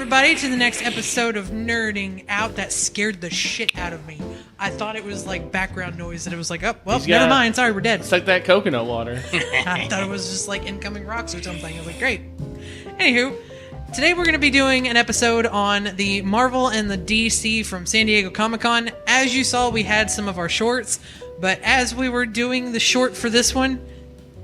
everybody, to the next episode of Nerding Out. That scared the shit out of me. I thought it was like background noise, and it was like, oh, well, never mind. Sorry, we're dead. It's like that coconut water. I thought it was just like incoming rocks or something. I was like, great. Anywho, today we're going to be doing an episode on the Marvel and the DC from San Diego Comic-Con. As you saw, we had some of our shorts, but as we were doing the short for this one,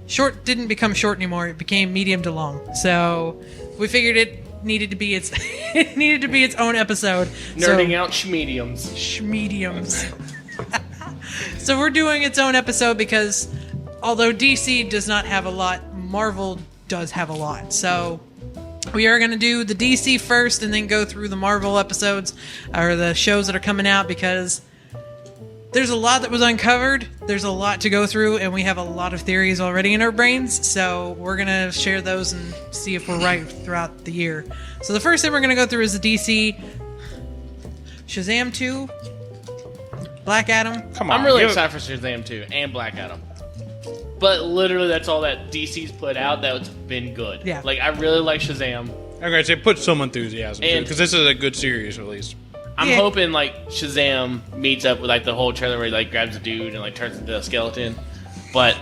short didn't become short anymore. It became medium to long. So we figured it needed to be its own episode. Nerding out schmediums. Schmediums. So we're doing its own episode because although DC does not have a lot, Marvel does have a lot. So we are going to do the DC first and then go through the Marvel episodes or the shows that are coming out because there's a lot that was uncovered. There's a lot to go through, and we have a lot of theories already in our brains. So we're going to share those and see if we're right throughout the year. So the first thing we're going to go through is the DC Shazam 2, Black Adam. Come on, I'm really excited for Shazam 2 and Black Adam. But literally, that's all that DC's put out that's been good. Yeah. Like, I really like Shazam. I'm going to say put some enthusiasm to it, because this is a good series, at least. I'm hoping, like, Shazam meets up with, like, the whole trailer where he, like, grabs a dude and, like, turns into a skeleton. But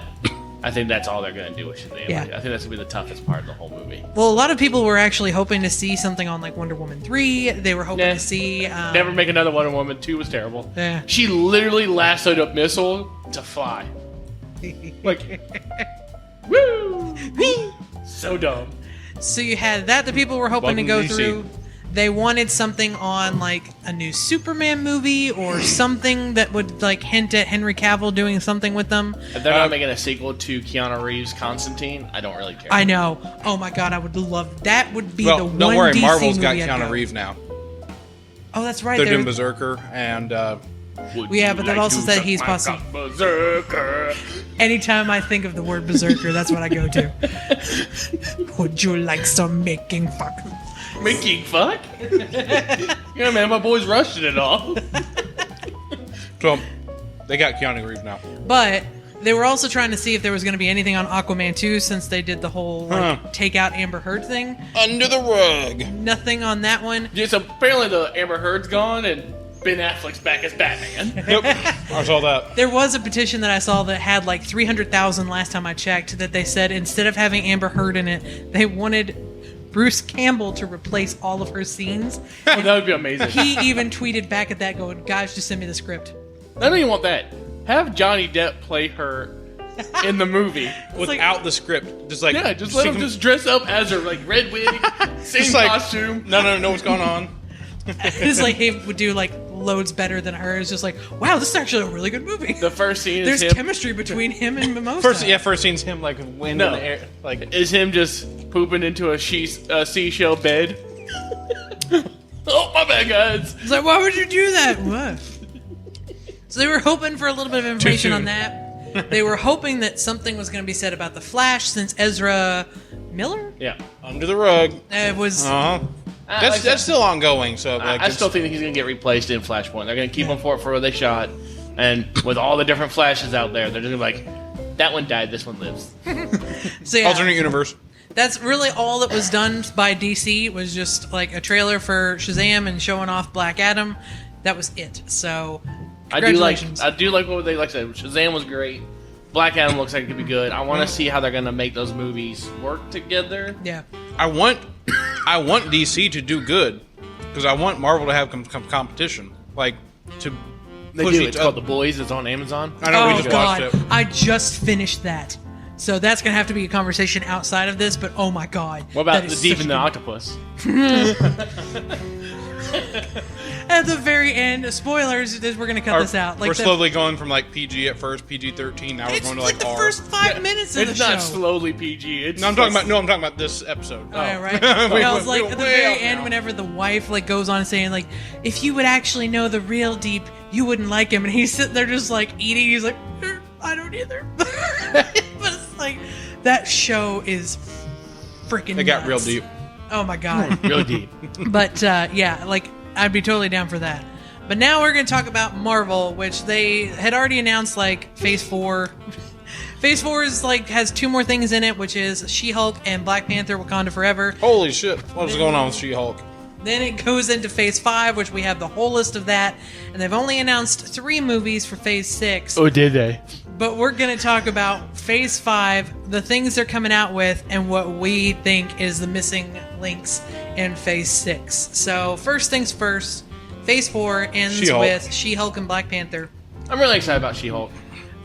I think that's all they're going to do with Shazam. Yeah. Like, I think that's going to be the toughest part of the whole movie. Well, a lot of people were actually hoping to see something on, like, Wonder Woman 3. They were hoping to see... Never make another Wonder Woman. 2 was terrible. Yeah. She literally lassoed a missile to fly. Like, woo! So dumb. So you had that people were hoping to go through. They wanted something on, like, a new Superman movie or something that would, like, hint at Henry Cavill doing something with them. If they're not making a sequel to Keanu Reeves' Constantine, I don't really care. I know. Oh, my God, I would love... That would be the one don't worry, DC Marvel's got movie I'd Keanu go. Reeves now. Oh, that's right. They're doing Berserker, and... Yeah, but that also said he's possible. Berserker. Anytime I think of the word Berserker, that's what I go to. Would you like some making fuck? Making fuck? Yeah, man, my boys rushed it all. So, they got Keanu Reeves now. But they were also trying to see if there was going to be anything on Aquaman 2 since they did the whole take out Amber Heard thing. Under the rug. Nothing on that one. Yeah, so apparently the Amber Heard's gone and Ben Affleck's back as Batman. Yep, I saw that. There was a petition that I saw that had like 300,000 last time I checked that they said instead of having Amber Heard in it, they wanted Bruce Campbell to replace all of her scenes. That would be amazing. He even tweeted back at that going, guys, just send me the script. I don't even want that. Have Johnny Depp play her in the movie. Without the script. Just like... Yeah, just let him just dress up as her, like, red wig, same costume. No, what's going on. It's like he would do like loads better than her. It's just like, wow, this is actually a really good movie. The first scene There's is him. chemistry between him and Mimosa. First scene's him like wind in the air. Like, is him just pooping into a seashell bed. Oh, my bad, guys. It's like, why would you do that? What? So they were hoping for a little bit of information on that. They were hoping that something was going to be said about the Flash since Ezra Miller? Yeah. under the rug. It was... That's still ongoing. So I still think that he's going to get replaced in Flashpoint. They're going to keep him for where they shot. And with all the different Flashes out there, they're just going to be like, that one died, this one lives. So, yeah, alternate universe. That's really all that was done by DC, was just like a trailer for Shazam and showing off Black Adam. That was it. So, congratulations. I do like what they like. I said, Shazam was great. Black Adam looks like it could be good. I want to see how they're going to make those movies work together. Yeah. I want DC to do good because I want Marvel to have competition, like to They push do. each It's other. called The Boys. It's on Amazon. I know we Oh just God, watched it. I just finished that. So that's gonna have to be a conversation outside of this. But oh my God, What about that The is Deep such and a the good- Octopus? At the very end, spoilers. We're gonna cut this out. We're slowly going from like PG at first, PG-13. Now we're It's going to like like the R. first 5 minutes of It's the show. not slowly PG. It's No, I'm talking about this episode. Oh, yeah, right. We I was like, went at the way very out end, now. whenever the wife like goes on saying like, if you would actually know the real Deep, you wouldn't like him, and he's sitting there just like eating. He's like, I don't either. But it's like that show is freaking. It got real nuts. deep. Oh my God. really deep. But yeah, like I'd be totally down for that. But now we're going to talk about Marvel, which they had already announced like Phase 4. Phase 4 is like has 2 more things in it, which is She-Hulk and Black Panther: Wakanda Forever. Holy shit! What's going on with She-Hulk? Then it goes into Phase 5, which we have the whole list of that. And they've only announced 3 movies for Phase 6. Oh, did they? But we're going to talk about Phase 5, the things they're coming out with, and what we think is the missing links in Phase 6. So, first things first, Phase 4 ends She-Hulk. with She-Hulk and Black Panther. I'm really excited about She-Hulk.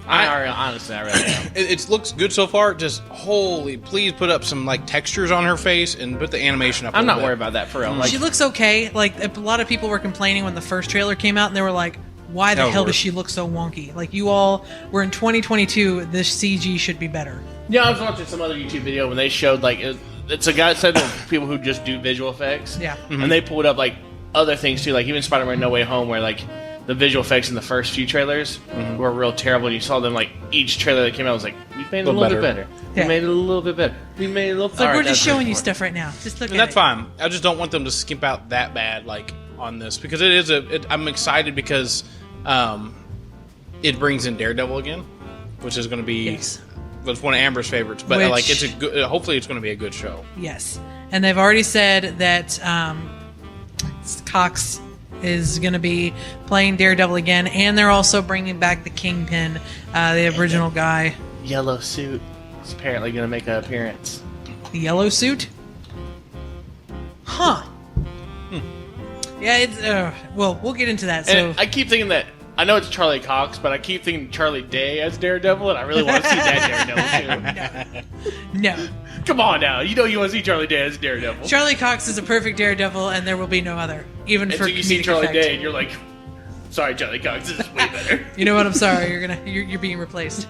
Honestly, I really am. It looks good so far. Just holy, please put up some like textures on her face and put the animation up. I'm a not little worried bit. about that for real. Like, She looks okay. Like, a lot of people were complaining when the first trailer came out, and they were like, why the That was hell does worse. she look so wonky? Like, you all were in 2022, this CG should be better. yeah, I was watching some other YouTube video when they showed like it's a guy said of people who just do visual effects. Yeah. And they pulled up like other things too, like even Spider-Man No Way Home, where like the visual effects in the first few trailers were real terrible. And you saw them like each trailer that came out was like, we made it a little bit better. Yeah. We made it a little bit better. We made it a little. It's like, Alright, we're just that's showing good you for it. stuff right now. Just look And at that's it. fine. I just don't want them to skimp out that bad, like on this, because it is I'm excited because it brings in Daredevil again, which is going to be Yes. was one of Amber's favorites. But Which- like, it's a good. Hopefully, it's going to be a good show. Yes. And they've already said that Cox is going to be playing Daredevil again, and they're also bringing back the Kingpin, the original guy. Yellow suit is apparently going to make an appearance. The yellow suit? Huh. Yeah, it's, well, we'll get into that. So And I keep thinking that I know it's Charlie Cox, but I keep thinking Charlie Day as Daredevil, and I really want to see that Daredevil too. no. Come on now, you know you want to see Charlie Day as Daredevil. Charlie Cox is a perfect Daredevil, and there will be no other, even and for so you see comedic Charlie effect. Day, and you're like, sorry, Charlie Cox, this is way better. You know what? I'm sorry. You're being replaced.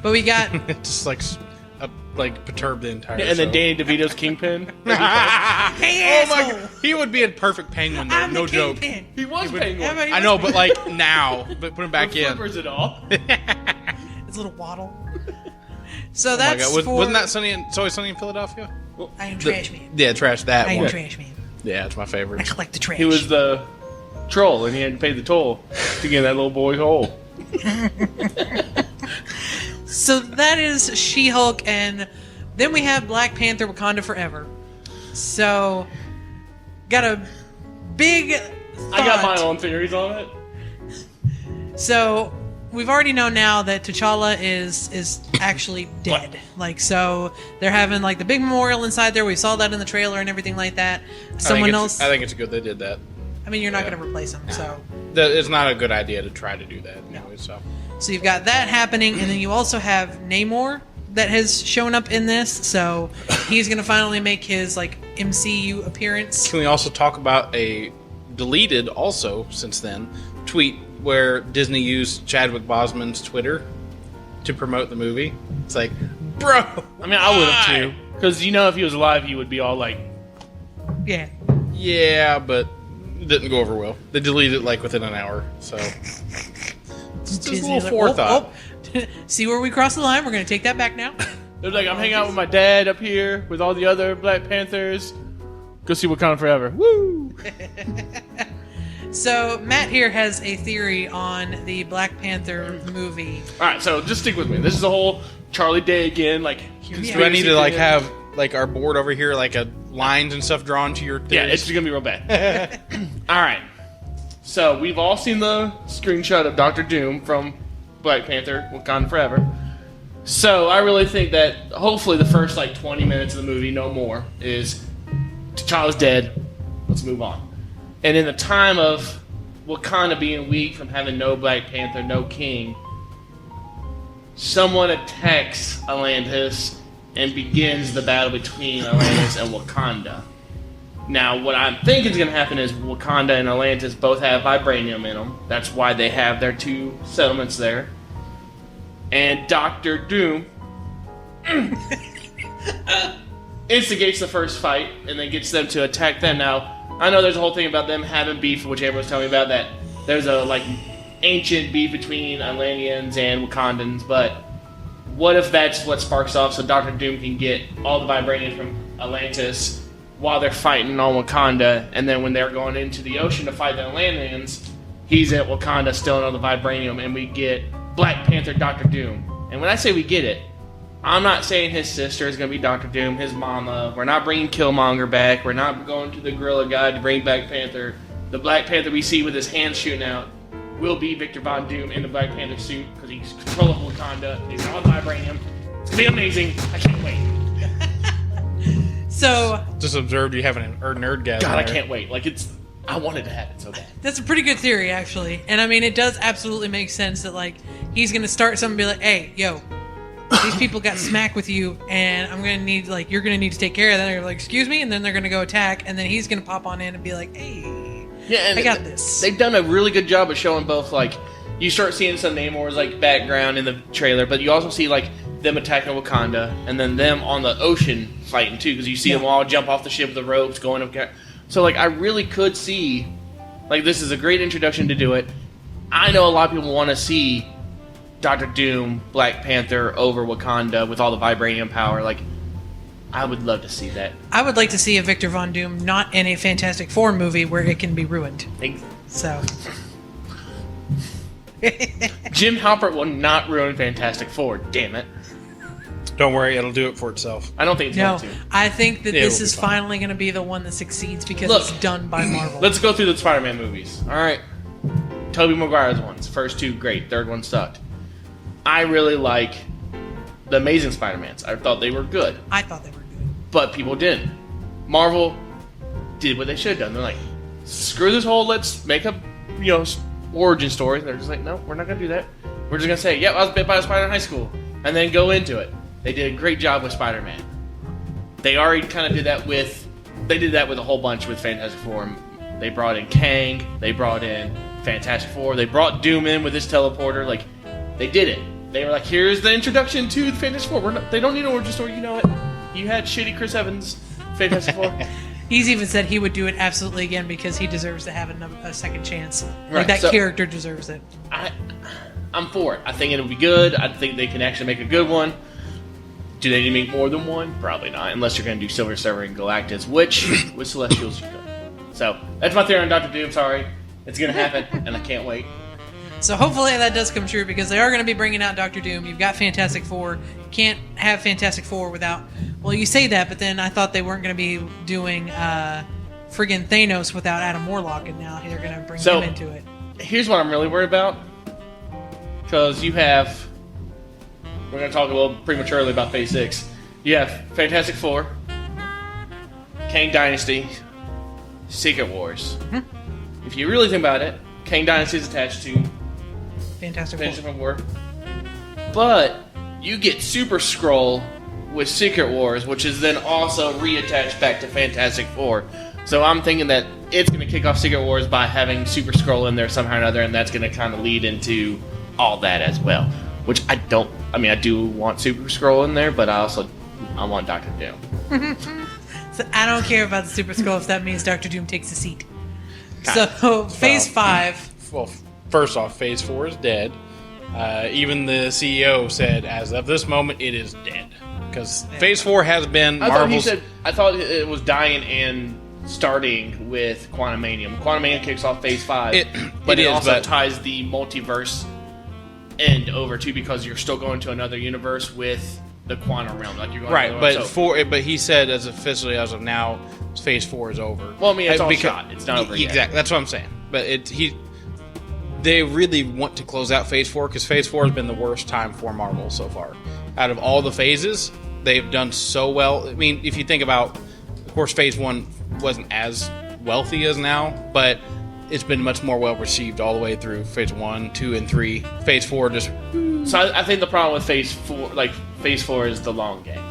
But we got Just like perturb the entire. And then show. Danny DeVito's Kingpin. hey, Oh my asshole! god, he would be a perfect penguin. Though. I'm No the joke. Kingpin. He was would- Penguin. Everybody I know, but like now, but put him back With in. flippers and all. It's a little waddle. So Oh my that's god, for. wasn't that it's always sunny in Philadelapia? I am trash man. Yeah, trash that I am one. trash man. Yeah, it's my I favorite. collect the trash. He was the troll, and he had to pay the toll to get in that little boy's hole. So that is She-Hulk, and then we have Black Panther: Wakanda Forever. So, got a big. I got my thought. own theories on it. So we've already known now that T'Challa is actually dead. Like, so they're having like the big memorial inside there. We saw that in the trailer and everything like that. Someone else. I think it's good they did that. I mean, you're not yeah. going to replace him. So It's not a good idea to try to do that anyway. So you've got that happening, and then you also have Namor that has shown up in this. So he's going to finally make his like MCU appearance. can we also talk about a deleted also since then tweet where Disney used Chadwick Boseman's Twitter to promote the movie? It's like, bro. I mean, I would have why? too. Because you know, if he was alive, he would be all like, Yeah. Yeah, but it didn't go over well. They deleted it like within an hour. So just a Disney's little like, forethought. oh. See where we cross the line? We're going to take that back now. they're like, I'm hanging out with my dad up here with all the other Black Panthers. Go see Wakanda Forever. Woo! So Matt here has a theory on the Black Panther movie. All right, so just stick with me. This is a whole Charlie Day again. Like, Do I need to like have like our board over here, like a lines and stuff drawn to your? Yeah, theories? it's gonna be real bad. All right. So we've all seen the screenshot of Doctor Doom from Black Panther: Wakanda Forever. So I really think that hopefully the first like 20 minutes of the movie, no more, is T'Challa's dead. Let's move on. And in the time of Wakanda being weak from having no Black Panther, no king, someone attacks Atlantis and begins the battle between Atlantis and Wakanda. Now, what I'm thinking is going to happen is Wakanda and Atlantis both have vibranium in them. That's why they have their two settlements there. And Doctor Doom instigates the first fight and then gets them to attack them. Now, I know there's a whole thing about them having beef, which everyone's telling me about, that there's a like ancient beef between Atlanteans and Wakandans, but what if that's what sparks off so Doctor Doom can get all the vibranium from Atlantis while they're fighting on Wakanda, and then when they're going into the ocean to fight the Atlanteans, he's at Wakanda stealing all the vibranium, and we get Black Panther Doctor Doom. And when I say we get it, I'm not saying his sister is going to be Doctor Doom, his mama. We're not bringing Killmonger back. We're not going to the Gorilla Guy to bring Black Panther. The Black Panther we see with his hands shooting out will be Victor Von Doom in the Black Panther suit because he's controlling Wakanda. He's all vibranium. It's going to be amazing. I can't wait. So just observed you having a nerdgasm. God, I can't wait. Like, I wanted to happen so bad. that's a pretty good theory, actually. And I mean, it does absolutely make sense that, like, he's going to start something and be like, hey, yo, these people got smacked with you, and I'm going to need, like, you're going to need to take care of that. They're like, excuse me? And then they're going to go attack, and then he's going to pop on in and be like, hey, yeah, and I got this. They've done a really good job of showing both, like, you start seeing some Namor's, like, background in the trailer, but you also see, like, them attacking Wakanda, and then them on the ocean fighting, too, because you see them all jump off the ship with the ropes, going up. So, like, I really could see, like, this is a great introduction to do it. I know a lot of people want to see Doctor Doom, Black Panther over Wakanda with all the vibranium power. Like, I would love to see that. I would like to see a Victor Von Doom not in a Fantastic Four movie where it can be ruined. So... Jim Halpert will not ruin Fantastic Four, damn it. Don't worry, it'll do it for itself. I don't think it's going to. I think that this will is be fine. finally going to be the one that succeeds because Look, it's done by Marvel. Let's go through the Spider-Man movies. All right. Tobey Maguire's ones. First two, great. Third one sucked. I really like the Amazing Spider-Mans. I thought they were good. I thought they were good. But people didn't. Marvel did what they should have done. They're like, screw this whole let's make a, origin story. They're just like, no, we're not going to do that. We're just going to say, yep, I was bit by a spider in high school. And then go into it. They did a great job with Spider-Man. They already kind of did that with... They did that with a whole bunch with Fantastic Four. They brought in Kang. They brought in Fantastic Four. They brought Doom in with his teleporter. Like, they did it. They were like, here's the introduction to the Fantastic Four. They don't need an origin story. You know it. You had shitty Chris Evans, Fantastic Four. He's even said he would do it absolutely again because he deserves to have a second chance. Right, Like, that so- character deserves it. I'm for it. I think it'll be good. I think they can actually make a good one. Do they need to make more than one? Probably not, unless you're going to do Silver Surfer and Galactus, which with Celestials you could. So that's my theory on Doctor Doom. Sorry, it's going to happen, and I can't wait. So hopefully that does come true because they are going to be bringing out Doctor Doom. You've got Fantastic Four. You can't have Fantastic Four without... Well, you say that, but then I thought they weren't going to be doing friggin' Thanos without Adam Warlock, and now they're going to bring him into it. Here's what I'm really worried about. Because you have... We're going to talk a little prematurely about Phase 6. You have Fantastic Four, Kang Dynasty, Secret Wars. Mm-hmm. If you really think about it, Kang Dynasty is attached to Fantastic Four. But you get Super Skrull with Secret Wars, which is then also reattached back to Fantastic Four. So I'm thinking that it's going to kick off Secret Wars by having Super Skrull in there somehow or another, and that's going to kind of lead into all that as well. Which I do want Super Skrull in there, but I want Doctor Doom. So I don't care about the Super Skrull if that means Doctor Doom takes a seat. So, Phase 5. Well, first off, Phase 4 is dead. Even the CEO said, as of this moment, it is dead. Because Phase 4 has been Marvel's... I thought it was dying and starting with Quantumania. Quantumania kicks off Phase 5, but it also ties the multiverse end over too, because you're still going to another universe with the quantum realm, like you're going right. To but he said as officially as of now, Phase 4 is over. Well, I mean, it's all shot. It's not over yet. Exactly. That's what I'm saying. But they really want to close out Phase 4 because Phase 4 has been the worst time for Marvel so far. Out of all the phases, they've done so well. I mean, if you think about, of course, Phase 1 wasn't as wealthy as now, but it's been much more well received all the way through Phase 1, 2, and 3. Phase 4 just... So I think the problem with Phase 4 is the long game.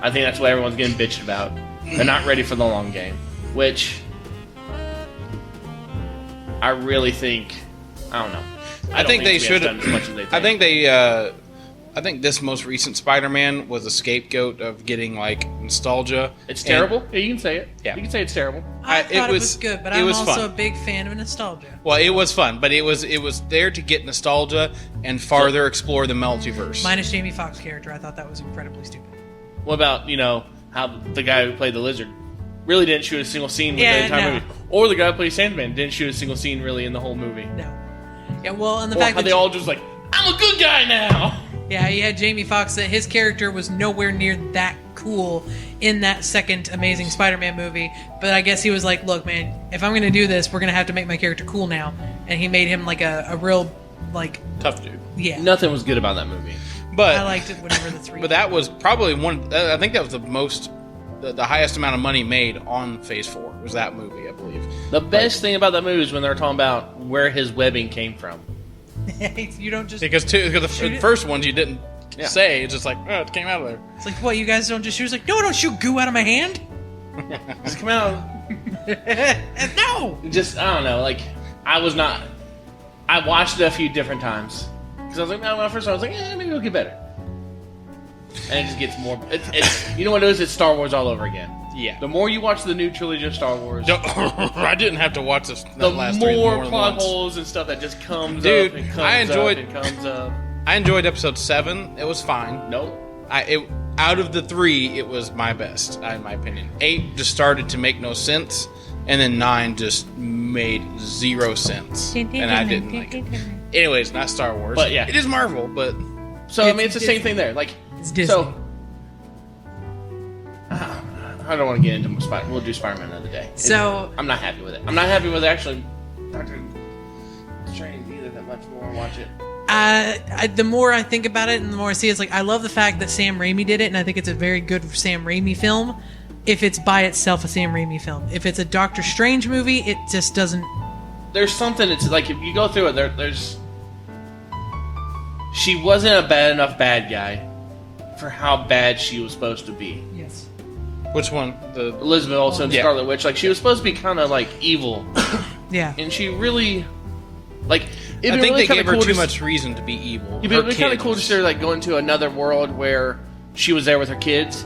I think that's what everyone's getting bitched about. They're not ready for the long game, which I really think... I don't know. I think they should have done as much as they think. I think I think this most recent Spider-Man was a scapegoat of getting like nostalgia. It's terrible. Yeah, you can say it. Yeah, you can say it's terrible. I thought it was good, but I'm also a big fan of nostalgia. Well, it was fun, but it was there to get nostalgia and farther explore the multiverse. Minus Jamie Foxx's character, I thought that was incredibly stupid. What about how the guy who played the Lizard really didn't shoot a single scene with the entire movie, or the guy who played Sandman didn't shoot a single scene really in the whole movie? No. Yeah, well, and the or fact how that they all just like, I'm a good guy now. Yeah, he had Jamie Foxx. That his character was nowhere near that cool in that second Amazing Spider-Man movie. But I guess he was like, "Look, man, if I'm going to do this, we're going to have to make my character cool now." And he made him like a real like Tough dude. yeah. Nothing was good about that movie. But I liked it whenever the three. But that was probably one. I think that was the highest amount of money made on Phase 4 was that movie, I believe. The best thing about that movie is when they were talking about where his webbing came from. You don't just Because the first ones you didn't Yeah. say. It's just like, oh, it came out of there. It's like, what, you guys don't just shoot? It's like, no, I don't shoot goo out of my hand. Just come out. No. Just I don't know. Like I was not. I watched it a few different times because I was like, no, when first time I was like, maybe it'll get better. And it just gets more. It's you know what it is? It's Star Wars all over again. Yeah. The more you watch the new trilogy of Star Wars, I didn't have to watch this. the last three more than plot once. holes and stuff that just comes Dude, up and comes I enjoyed- up and comes up. I enjoyed episode 7. It was fine. Nope. Out of the 3, it was my best, in my opinion. 8 just started to make no sense, and then 9 just made 0 sense, and I didn't like it. Anyways, not Star Wars. But yeah. It is Marvel, but So I mean, it's the same thing there. Like It's Disney. So I don't want to get into Spider. We'll do Spider-Man another day. So- I'm not happy with it. I'm not happy with actually Doctor Strange either that much more. Watch it. The more I think about it and the more I see it, it's like I love the fact that Sam Raimi did it, and I think it's a very good Sam Raimi film. If it's by itself a Sam Raimi film, if it's a Doctor Strange movie, it just doesn't. There's something. It's like if you go through it, there's. She wasn't a bad enough bad guy for how bad she was supposed to be. Yes. which one? The Elizabeth Olsen, Yeah. Scarlet Witch. Like she was supposed to be kind of like evil, Yeah. and she really, like. I think they gave her too much reason to be evil. It'd be kind of cool to see her like go into another world where she was there with her kids,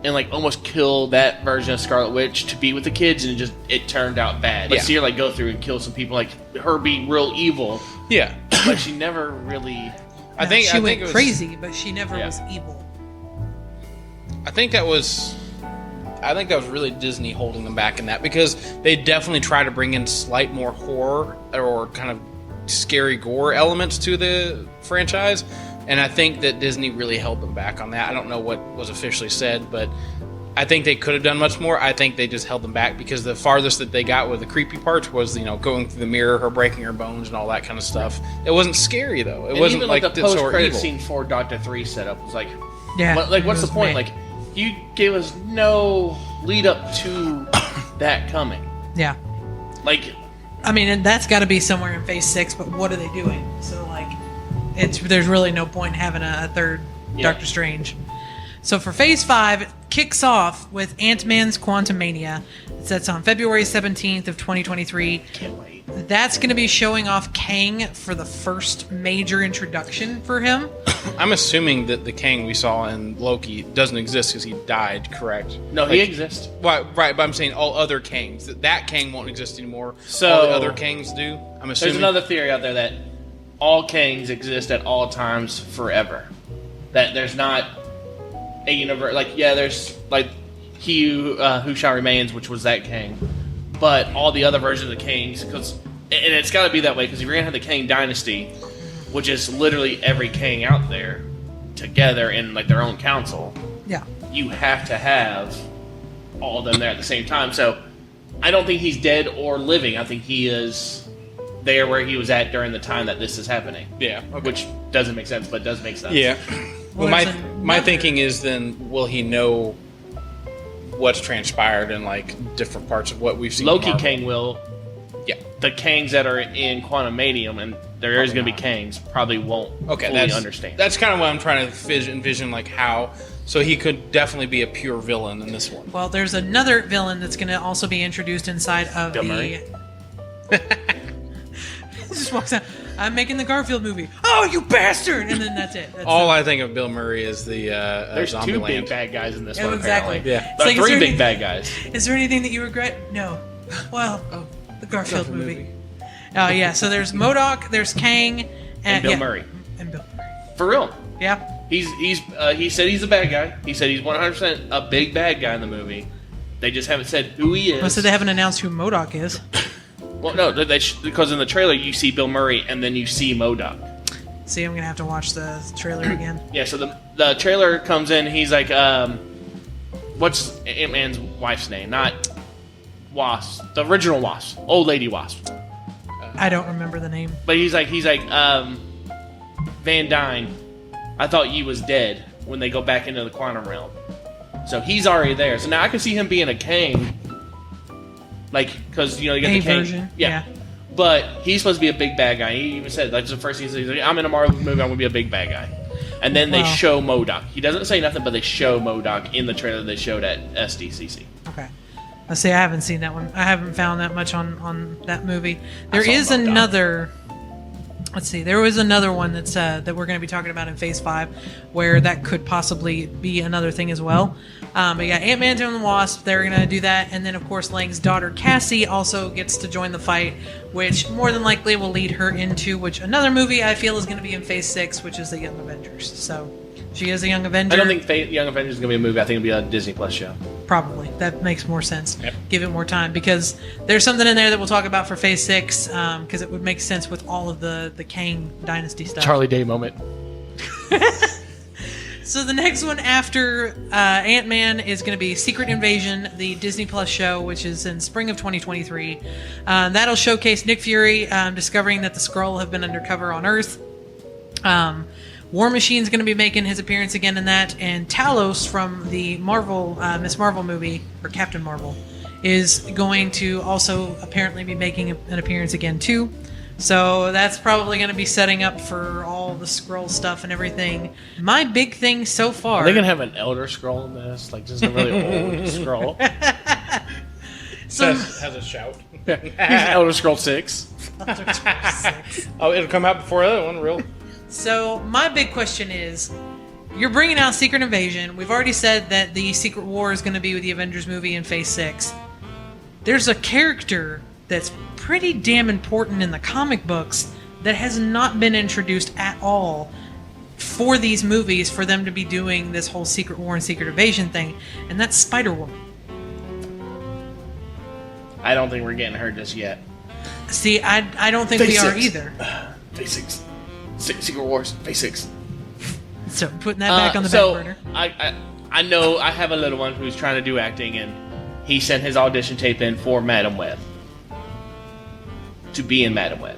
and like almost kill that version of Scarlet Witch to be with the kids, and it turned out bad. Like Yeah. see her like go through and kill some people, like her be real evil, Yeah, but she never really. I think she I went think it was, crazy, but she never Yeah. was evil. I think that was really Disney holding them back in that, because they definitely try to bring in slight more horror or kind of scary gore elements to the franchise, and I think that Disney really held them back on that. I don't know what was officially said, but I think they could have done much more. I think they just held them back because the farthest that they got with the creepy parts was, going through the mirror, her breaking her bones and all that kind of stuff. It wasn't scary though. It And wasn't even like the it's so post-credit evil. scene for Doctor 3 setup was like, Yeah. what's the It was point? meh. Like, you gave us no lead up to that coming. Yeah. Like, I mean, and that's got to be somewhere in Phase 6, but what are they doing? So, like, there's really no point in having a third Yeah. Doctor Strange. So for Phase 5, it kicks off with Ant-Man's Quantumania. That's on February 17th of 2023. can't wait. That's going to be showing off Kang for the first major introduction for him. I'm assuming that the Kang we saw in Loki doesn't exist because he died, correct? No, he exists. Right, but I'm saying all other Kangs. That Kang won't exist anymore. So- all the other Kangs do. I'm assuming. There's another theory out there that all Kangs exist at all times forever. That there's not a universe. Like, yeah, there's like he who shall remains, which was that Kang, but all the other versions of the Kangs, and it's got to be that way because if you're gonna have the Kang dynasty, which is literally every Kang out there together in like their own council, Yeah. you have to have all of them there at the same time. So I don't think he's dead or living. I think he is there where he was at during the time that this is happening. Yeah. Okay. Which doesn't make sense, but does make sense. Yeah. Well, Well, my there's my another- thinking is then will he know what's transpired in like different parts of what we've seen? in Loki Marvel? Kang will. Yeah. The Kangs that are in Quantumanium, and there is going to be Kangs, probably won't Okay. fully That's understand. That's kind of what I'm trying to envision like how. So he could definitely be a pure villain in this one. Well, there's another villain that's going to also be introduced inside of Bill the... Murray. Just walks out. I'm making the Garfield movie. Oh, you bastard! And then that's it. That's All it. I think of Bill Murray is the There's two Zombieland. big bad guys in this Yeah, one, exactly. apparently. Yeah. It's like, is Three there big any- bad guys. Is there anything that you regret? No. Well, the Garfield movie. Oh, yeah. So there's MODOK, there's Kang, And Bill yeah. Murray. And Bill Murray. For real. Yeah. He said he's a bad guy. He said he's 100% a big bad guy in the movie. They just haven't said who he is. Well, so they haven't announced who MODOK is. Well, no, because in the trailer you see Bill Murray and then you see MODOK. See, I'm gonna have to watch the trailer again. Yeah, so the trailer comes in. He's like, what's Ant-Man's wife's name? Not Wasp. The original Wasp. Old lady Wasp. I don't remember the name. But he's like, Van Dyne, I thought you was dead when they go back into the quantum realm. So he's already there. So now I can see him being a Kang. Like, because, you know, you got the Kang. Version. Yeah. But he's supposed to be a big bad guy. He even said, like, the first thing he said, he's like, I'm in a Marvel movie, I'm going to be a big bad guy. And then they show MODOK. He doesn't say nothing, but they show MODOK in the trailer they showed at SDCC. Okay. Let's see, I haven't seen that one. I haven't found that much on that movie. There is MODOK. another... Let's see, there was another one that's that we're going to be talking about in Phase 5, where that could possibly be another thing as well. But yeah, Ant-Man and the Wasp, they're going to do that. And then, of course, Lang's daughter, Cassie, also gets to join the fight, which more than likely will lead her into another movie I feel is going to be in Phase 6, which is the Young Avengers. So she is a Young Avenger. I don't think Young Avengers is going to be a movie. I think it'll be a Disney Plus show. Probably. That makes more sense. Yep. Give it more time, because there's something in there that we'll talk about for Phase 6, because it would make sense with all of the Kang Dynasty stuff. Charlie Day moment. So the next one after Ant-Man is going to be Secret Invasion, the Disney Plus show, which is in spring of 2023. That'll showcase Nick Fury discovering that the Skrull have been undercover on Earth. War Machine's going to be making his appearance again in that, and Talos from the Marvel Miss Marvel movie, or Captain Marvel, is going to also apparently be making an appearance again too. So that's probably going to be setting up for all the Skrull stuff and everything. My big thing so far... Are they going to have an Elder Scroll in this? Like, just a really old scroll? Has a shout. He's Elder Scroll 6. Oh, it'll come out before the other one, real. So my big question is, you're bringing out Secret Invasion. We've already said that the Secret War is going to be with the Avengers movie in Phase 6. There's a character that's pretty damn important in the comic books that has not been introduced at all for these movies, for them to be doing this whole Secret War and Secret Invasion thing, and that's Spider-Woman. I don't think we're getting her just yet. See, I don't think we are either. Phase 6. Secret Wars, Phase 6. So putting that back on the back burner. I know I have a little one who's trying to do acting, and he sent his audition tape in for Madam Web. To be in Madam Web.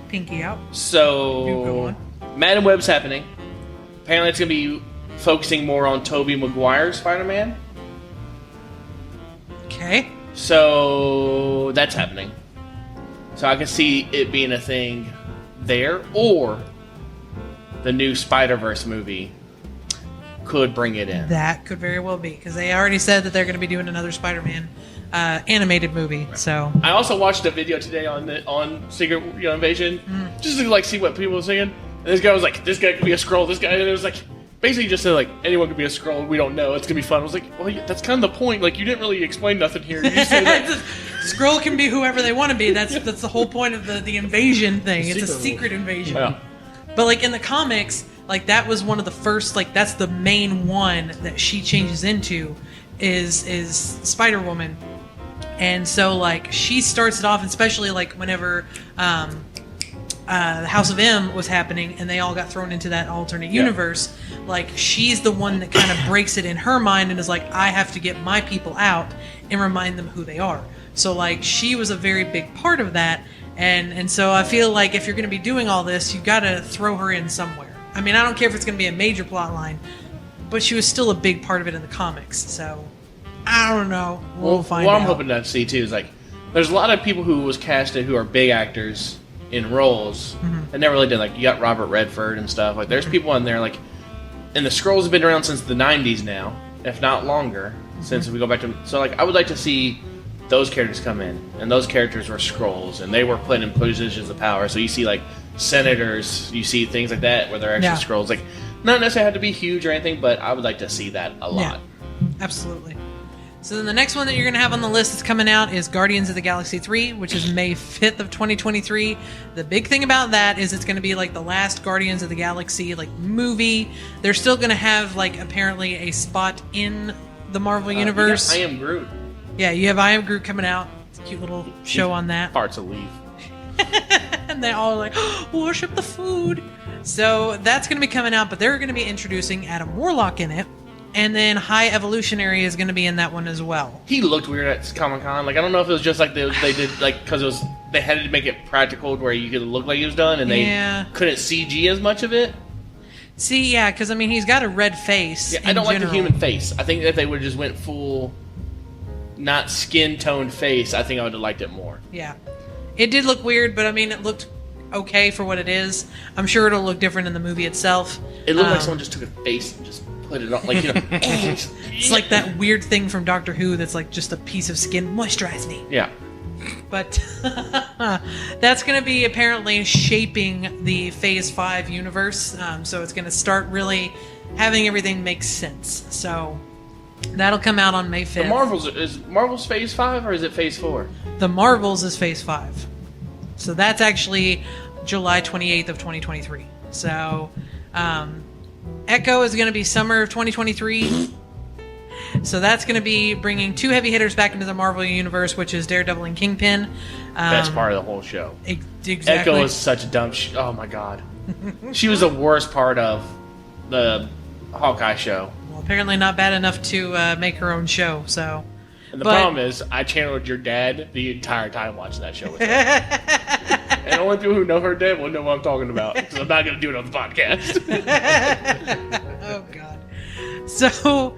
Pinky out. So, Madam Web's happening. Apparently it's going to be focusing more on Tobey Maguire's Spider-Man. Okay. So, that's happening. So I can see it being a thing there, or the new Spider-Verse movie could bring it in. That could very well be, because they already said that they're going to be doing another Spider-Man animated movie. Right. So I also watched a video today on Secret Invasion, just to see what people were saying. And this guy was like, "This guy could be a Skrull." This guy, and it was like, basically just said like, anyone could be a Skrull. We don't know. It's gonna be fun. I was like, well, yeah, that's kind of the point. Like, you didn't really explain nothing here. You just said that Skrull can be whoever they want to be. That's the whole point of the invasion thing. It's a secret invasion. Yeah. But like in the comics, like that was one of the first. Like that's the main one that she changes into, is Spider-Woman. And so, like, she starts it off, especially, like, whenever the House of M was happening and they all got thrown into that alternate universe, like, she's the one that kind of breaks it in her mind and is like, I have to get my people out and remind them who they are. So, like, she was a very big part of that. And so I feel like if you're going to be doing all this, you got to throw her in somewhere. I mean, I don't care if it's going to be a major plot line, but she was still a big part of it in the comics, so... I don't know. We'll find out. What I'm hoping to see too is like, there's a lot of people who was casted who are big actors in roles and never really did. Like, you got Robert Redford and stuff. Like, there's people in there like, and the Skrulls have been around since the '90s now, if not longer. Since we go back to, so like, I would like to see those characters come in, and those characters were Skrulls, and they were put in positions of power. So you see like senators, you see things like that where they're actually Skrulls. Like, not necessarily have to be huge or anything, but I would like to see that a lot. Yeah, absolutely. So then the next one that you're going to have on the list that's coming out is Guardians of the Galaxy 3, which is May 5th of 2023. The big thing about that is it's going to be like the last Guardians of the Galaxy like movie. They're still going to have like apparently a spot in the Marvel Universe. I Am Groot. Yeah, you have I Am Groot coming out. It's a cute little show on that. Parts of leave. and they all like, worship the food. So that's going to be coming out, but they're going to be introducing Adam Warlock in it. And then High Evolutionary is going to be in that one as well. He looked weird at Comic-Con. Like, I don't know if it was just like they did, like, because it was, they had to make it practical where you could look like he was done, and they couldn't CG as much of it. See, yeah, because, I mean, he's got a red face. Yeah, I don't like the human face. I think if they would have just went full, not skin-toned face, I think I would have liked it more. Yeah. It did look weird, but, I mean, it looked okay for what it is. I'm sure it'll look different in the movie itself. It looked like someone just took a face and just put it on, like, you know. It's like that weird thing from Doctor Who that's like just a piece of skin. Moisturize me. Yeah. But that's going to be apparently shaping the Phase 5 universe. So it's going to start really having everything make sense. So that'll come out on May 5th. The Marvels, is Marvel's Phase 5 or is it Phase 4? The Marvels is Phase 5. So that's actually July 28th of 2023. So Echo is going to be summer of 2023. So that's going to be bringing two heavy hitters back into the Marvel Universe, which is Daredevil and Kingpin. Best part of the whole show. Exactly. Echo is such a dumb oh my god. She was the worst part of the Hawkeye show. Well, apparently not bad enough to make her own show, so... And the problem is, I channeled your dad the entire time watching that show with her. And only people who know her dad will know what I'm talking about, because I'm not going to do it on the podcast. Oh, God. So...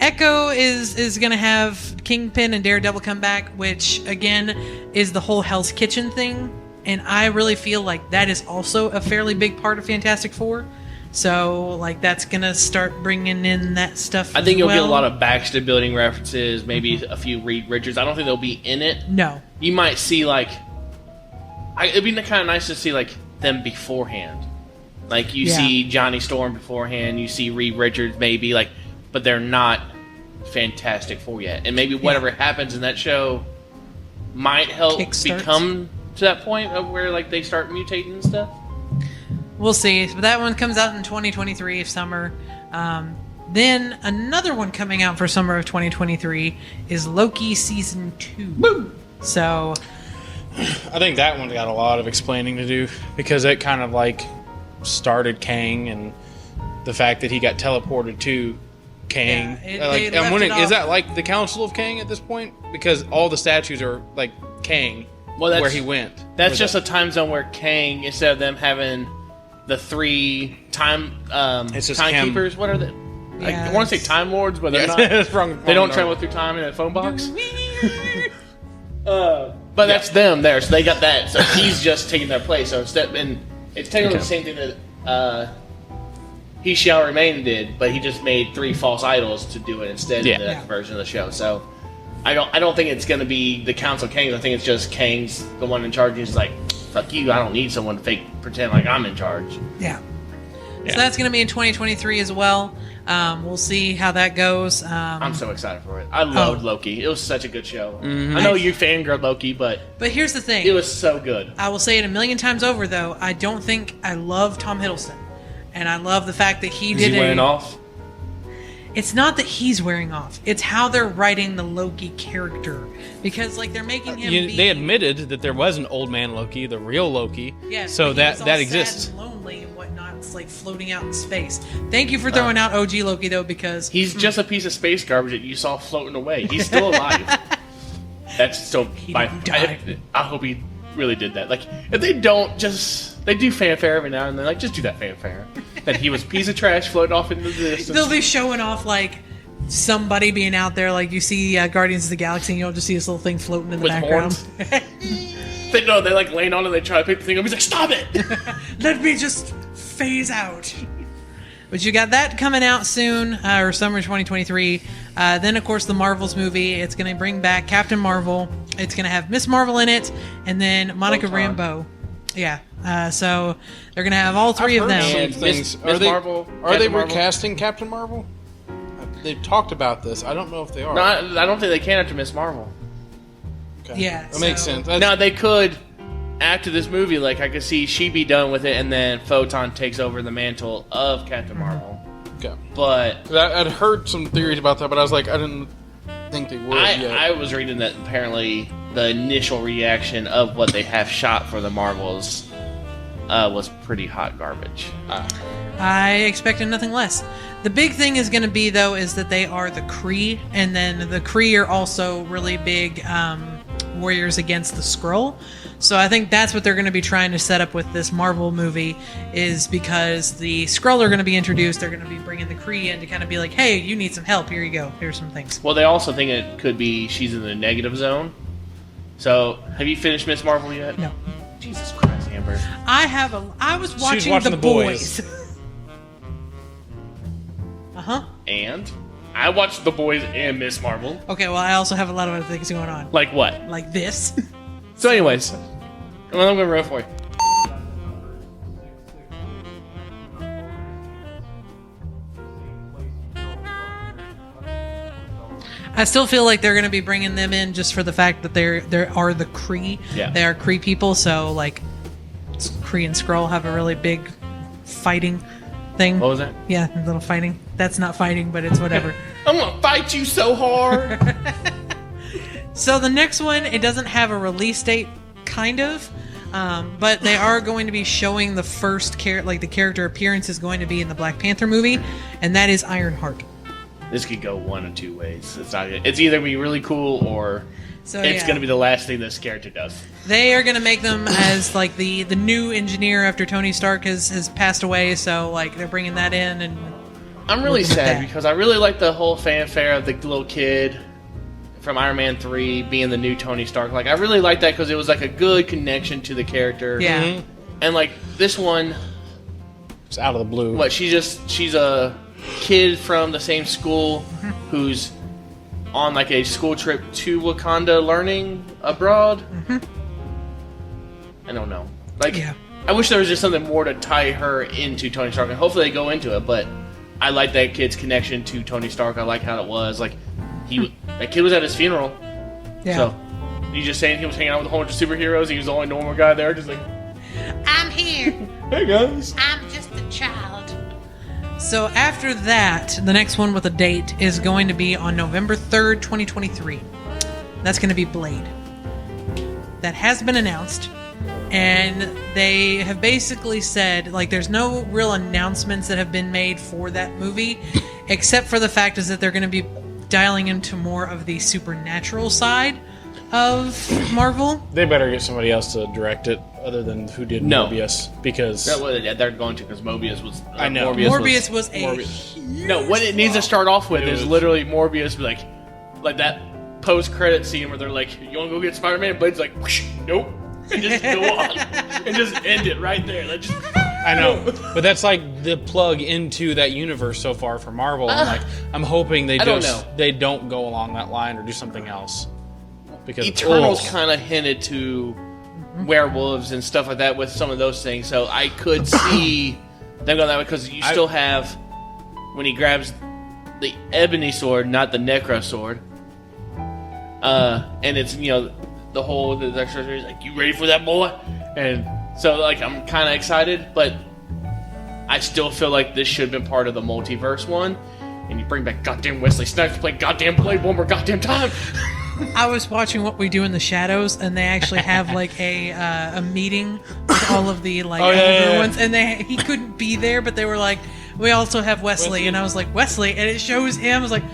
Echo is going to have Kingpin and Daredevil come back, which, again, is the whole Hell's Kitchen thing. And I really feel like that is also a fairly big part of Fantastic Four. So, like, that's going to start bringing in that stuff I think you'll well. get a lot of Baxter Building references, maybe a few Reed Richards. I don't think they'll be in it. No. You might see, like... it'd be kind of nice to see, like, them beforehand. Like, you see Johnny Storm beforehand, you see Reed Richards maybe, like... But they're not Fantastic Four yet. And maybe whatever happens in that show might help become to that point of where like they start mutating and stuff. We'll see. But that one comes out in 2023 summer. Then another one coming out for summer of 2023 is Loki Season 2. Woo! So... I think that one's got a lot of explaining to do because it kind of like started Kang and the fact that he got teleported to Kang. Yeah, I'm wondering, is that like the Council of Kang at this point? Because all the statues are like Kang, where he went. That's just a time zone where Kang, instead of them having the three timekeepers, what are they? I want to say Time Lords, but they're not. They don't travel through time in a phone box. But that's them there, so they got that. So he's just taking their place. So instead, and it's technically the same thing that He Shall Remain did, but he just made 3 false idols to do it instead in that version of the show. So I don't think it's going to be the Council of Kangs. I think it's just Kang's the one in charge. He's like, fuck you, I don't need someone to pretend like I'm in charge. Yeah. So that's going to be in 2023 as well. We'll see how that goes. I'm so excited for it. I loved Loki. It was such a good show. Mm-hmm. I know you fangirled Loki, but here's the thing. It was so good. I will say it a million times over, though. I don't think I love Tom Hiddleston. And I love the fact that he did wearing off? It's not that he's wearing off. It's how they're writing the Loki character. Because, like, they're making him They admitted that there was an old man Loki, the real Loki. Yeah, so that exists. Sad and lonely and whatnot. It's like floating out in space. Thank you for throwing out OG Loki, though, because... He's just a piece of space garbage that you saw floating away. He's still alive. That's still... I hope he really did that. Like, if they don't just... They do fanfare every now and then. Like, just do that fanfare. That he was a piece of trash floating off into the distance. They'll be showing off, like, somebody being out there. Like, you see Guardians of the Galaxy, and you'll just see this little thing floating in the background. They're like laying on it, and they try to pick the thing up. He's like, stop it! Let me just phase out. But you got that coming out soon, or summer 2023. Then, of course, the Marvels movie. It's going to bring back Captain Marvel. It's going to have Miss Marvel in it, and then Monica Rambeau. Yeah. So they're going to have all 3 of them. Are they recasting Captain Marvel? They've talked about this. I don't know if they are. No, I don't think they can after Miss Marvel. Okay. Yeah. That makes sense. Now, they could, after this movie, like, I could see she be done with it, and then Photon takes over the mantle of Captain Marvel. Okay. But... I'd heard some theories about that, but I was like, I didn't think they would yet. I was reading that apparently the initial reaction of what they have shot for the Marvels was pretty hot garbage. I expected nothing less. The big thing is going to be, though, is that they are the Kree, and then the Kree are also really big warriors against the Skrull. So I think that's what they're going to be trying to set up with this Marvel movie, is because the Skrull are going to be introduced. They're going to be bringing the Kree in to kind of be like, hey, you need some help. Here you go. Here's some things. Well, they also think it could be she's in the negative zone. So, have you finished Miss Marvel yet? No. Jesus Christ, Amber. I was watching watching The The Boys. Uh-huh. And I watched The Boys and Miss Marvel. Okay, well, I also have a lot of other things going on. Like what? Like this. So, anyways, well, I'm going to run for you. I still feel like they're going to be bringing them in just for the fact that there are the Kree. Yeah. They are Kree people, so like Kree and Skrull have a really big fighting thing. What was that? Yeah, a little fighting. That's not fighting, but it's whatever. I'm going to fight you so hard. So the next one, it doesn't have a release date, kind of, but they are going to be showing the first the character appearance is going to be in the Black Panther movie, and that is Ironheart. This could go one of two ways. It's either going to be really cool or So it's going to be the last thing this character does. They are going to make them as like the new engineer after Tony Stark has passed away, so like they're bringing that in, and I'm really Look at sad that. because I really like the whole fanfare of the little kid from Iron Man 3 being the new Tony Stark. Like, I really like that because it was like a good connection to the character. yeah. Mhm. And like this one, It's out of the blue. what, she's a kid from the same school who's on like a school trip to Wakanda learning abroad. I don't know. Like, Yeah. I wish there was just something more to tie her into Tony Stark, and hopefully they go into it, but I like that kid's connection to Tony Stark. I like how it was. Like, that kid was at his funeral. Yeah. So, you just saying he was hanging out with a whole bunch of superheroes, he was the only normal guy there, just like, I'm here. hey guys. I'm just a child. So after that, the next one with a date is going to be on November 3rd, 2023. That's going to be Blade. That has been announced. And they have basically said, like, there's no real announcements that have been made for that movie, except for the fact is that they're going to be dialing into more of the supernatural side of Marvel. They better get somebody else to direct it, other than who did No. Morbius, because They're going to, because Mobius was... I know. Morbius was a Morbius. huge No, what it needs to start off with is Dude. literally Morbius, like that post-credit scene where they're like, "You want to go get Spider-Man?" Blade's like, whoosh, "Nope," and just go on and just end it right there. Like, just I know, but that's like the plug into that universe so far for Marvel. And like, I'm hoping they I don't just know. they don't go along that line or do something else. Because Eternals ugh. kind of hinted to werewolves and stuff like that with some of those things, so I could see them going that way because you still have when he grabs the ebony sword, not the necro sword, and it's the whole the he's like, "You ready for that, boy?" And so like I'm kind of excited, but I still feel like this should have been part of the multiverse one, and you bring back goddamn Wesley Snipes to play goddamn Blade one more goddamn time. I was watching What We Do in the Shadows, and they actually have like a meeting with all of the like older ones, and he couldn't be there, but they were like, we also have Wesley, and I was like, Wesley, and it shows him. I was like,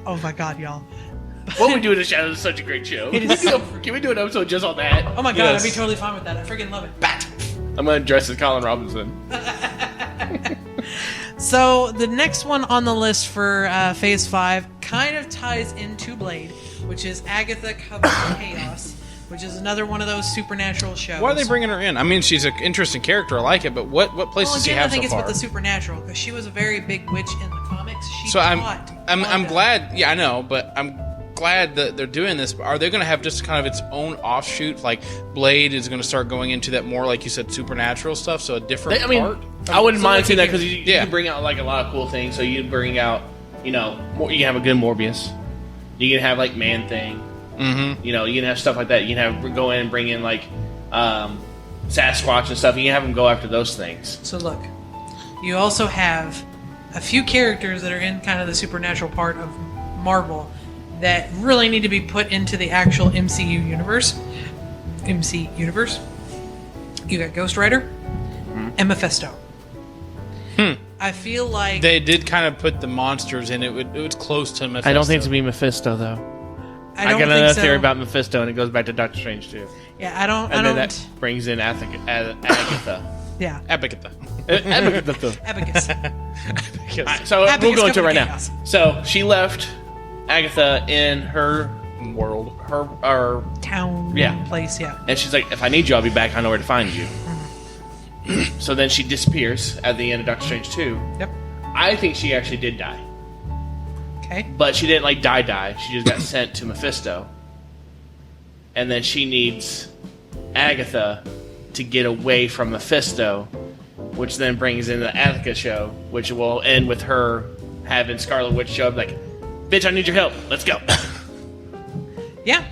oh my god, y'all! What We Do in the Shadows is such a great show. It is so Can we do an episode just on that? Oh my god, Yes. I'd be totally fine with that. I freaking love it. Bat. I'm gonna dress as Colin Robinson. So the next one on the list for Phase 5 kind of ties into Blade, which is Agatha Coven of Chaos, which is another one of those supernatural shows. Why are they bringing her in? I mean, she's an interesting character. I like it, but what place Well, does she again, I have think so it's far? with the supernatural, because she was a very big witch in the comics. She So I'm taught glad. Yeah, I know, but I'm glad that they're doing this. Are they going to have just kind of its own offshoot? Like Blade is going to start going into that more, like you said, supernatural stuff. So a different part. I wouldn't So mind like seeing you that because you yeah. can bring out like a lot of cool things. So you can bring out, you can have a good Morbius. You can have like Man Thing. Mm-hmm. You can have stuff like that. You can have go in and bring in like Sasquatch and stuff. You can have them go after those things. So look, you also have a few characters that are in kind of the supernatural part of Marvel that really need to be put into the actual MCU universe. you got Ghost Rider, and Mephisto. I feel like They did kind of put the monsters in it. It was close to Mephisto. I don't think it's going to be Mephisto, though. I I don't got think another so. theory about Mephisto, and it goes back to Doctor Strange, too. Yeah, I don't. And then that brings in Agatha. Yeah, Agatha. Agatha. Abacus. Alright, so Abacus we'll go into it right coming now. chaos. So she left Agatha in her World. Town. Yeah. Place. Yeah. and she's like, if I need you, I'll be back. I know where to find you. So then she disappears at the end of Doctor Strange 2. Yep. I think she actually did die. Okay. But she didn't, like, die. She just got sent to Mephisto. And then she needs Agatha to get away from Mephisto, which then brings in the Agatha show, which will end with her having Scarlet Witch show up like, bitch, I need your help. Let's go. Yeah,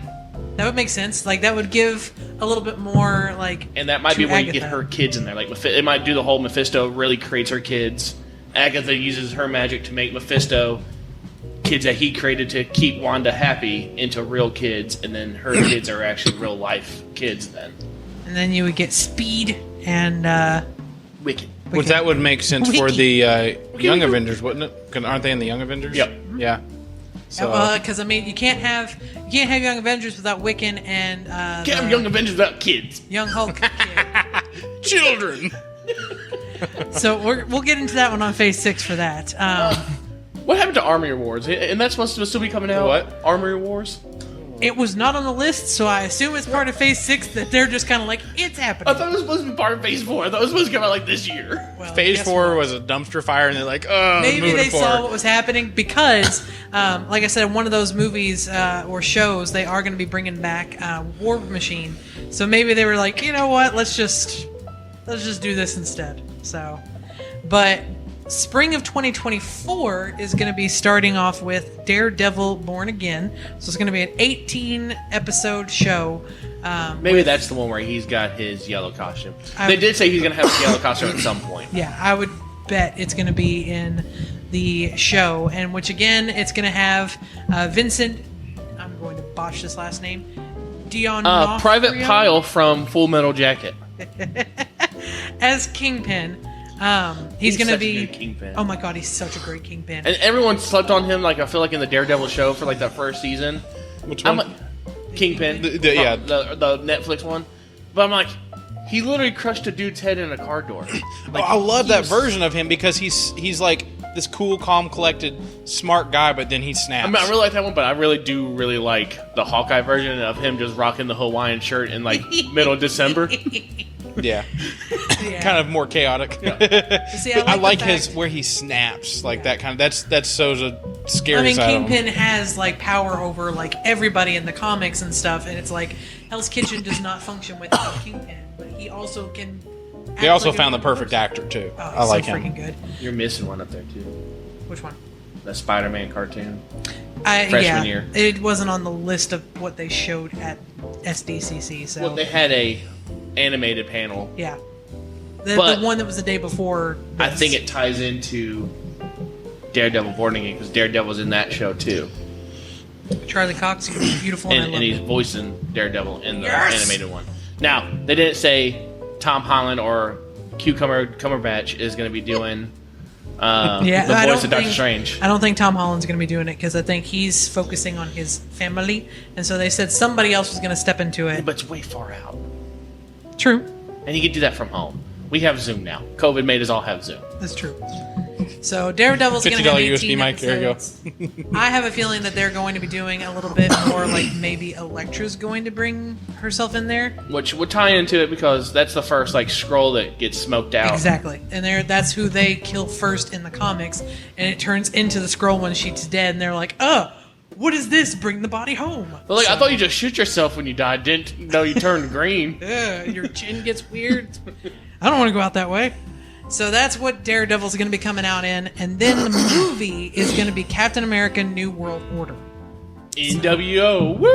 that would make sense. Like that would give a little bit more like. And that might be to where you get Agatha. her kids in there. Like it might do the whole Mephisto really creates her kids. Agatha uses her magic to make Mephisto kids that he created to keep Wanda happy into real kids, and then her kids are actually real life kids then. And then you would get Speed and Wicked. Which that would make sense for Wiki. the Young Wiki. Avengers, wouldn't it? 'Cause aren't they in the Young Avengers? Yep. Yeah. So because I mean you can't have Young Avengers without Wiccan and Can't the have Young Avengers without kids. Young Hulk kid. children. So we'll get into that one on Phase 6 for that. What happened to Army Wars? And that's supposed to still be coming out? What? Army Wars? It was not on the list, so I assume it's part of Phase 6 that they're just kind of like, it's happening. I thought it was supposed to be part of Phase 4. I thought it was supposed to come out like this year. Well, Phase guess 4 what? was a dumpster fire, and they're like, oh, Maybe moving they forward. saw what was happening because, like I said, one of those movies or shows, they are going to be bringing back War Machine. So maybe they were like, you know what, let's just do this instead. So, but spring of 2024 is going to be starting off with Daredevil Born Again. So it's going to be an 18-episode show. Maybe that's the one where he's got his yellow costume. I They would- did say he's going to have his yellow costume at some point. Yeah, I would bet it's going to be in the show, and which again, it's going to have Vincent. I'm going to botch this last name. D'Onofrio Private Pyle from Full Metal Jacket. as Kingpin. He's going to such a be. good Kingpin. Oh my god, he's such a great Kingpin. And everyone slept on him, like, I feel like in the Daredevil show for, like, that first season. Which I'm one? like, Kingpin. Yeah. The Netflix one. But I'm like, he literally crushed a dude's head in a car door. Like, I love he that was- version of him because he's like this cool, calm, collected, smart guy, but then he snaps. I really like that one, but I really do really like the Hawkeye version of him just rocking the Hawaiian shirt in, like, middle of December. yeah, Yeah. kind of more chaotic. See, I like the his fact- where he snaps like that kind of. That's so scary. I mean, side of him. Kingpin has like power over like everybody in the comics and stuff, and it's like Hell's Kitchen does not function without Kingpin, but he also can. They act also like a found the normal perfect person. actor too. Oh, I he's like so him. freaking good. You're missing one up there, too. Which one? The Spider-Man cartoon. Yeah, Freshman year. it wasn't on the list of what they showed at SDCC. So Well, they had a animated panel. yeah, But- the one that was the day before. I this. think it ties into Daredevil Born Again, because Daredevil's in that show, too. Charlie Cox, he's beautiful, and, I And love he's him. voicing Daredevil in the Yes! animated one. Now, they didn't say Tom Holland or Cumberbatch is going to be doing Yeah, the I voice don't of Doctor think- Strange. I don't think Tom Holland's going to be doing it because I think he's focusing on his family, and so they said somebody else was going to step into it. But it's way far out. True, And you can do that from home. We have Zoom now. COVID made us all have Zoom. that's true. So Daredevil's going to have $50 18 USB mic. There you go. episodes. I have a feeling that they're going to be doing a little bit more, like maybe Elektra's going to bring herself in there. Which would tie into it because that's the first like scroll that gets smoked out. Exactly, and that's who they kill first in the comics, and it turns into the Skrull when she's dead, and they're like, "Oh, what is this? Bring the body home." But like, I So- thought you just shoot yourself when you died. Didn't know you turned green. Your chin gets weird. I don't want to go out that way. So that's what Daredevil's going to be coming out in, and then the movie is going to be Captain America: New World Order. NWO. Woo!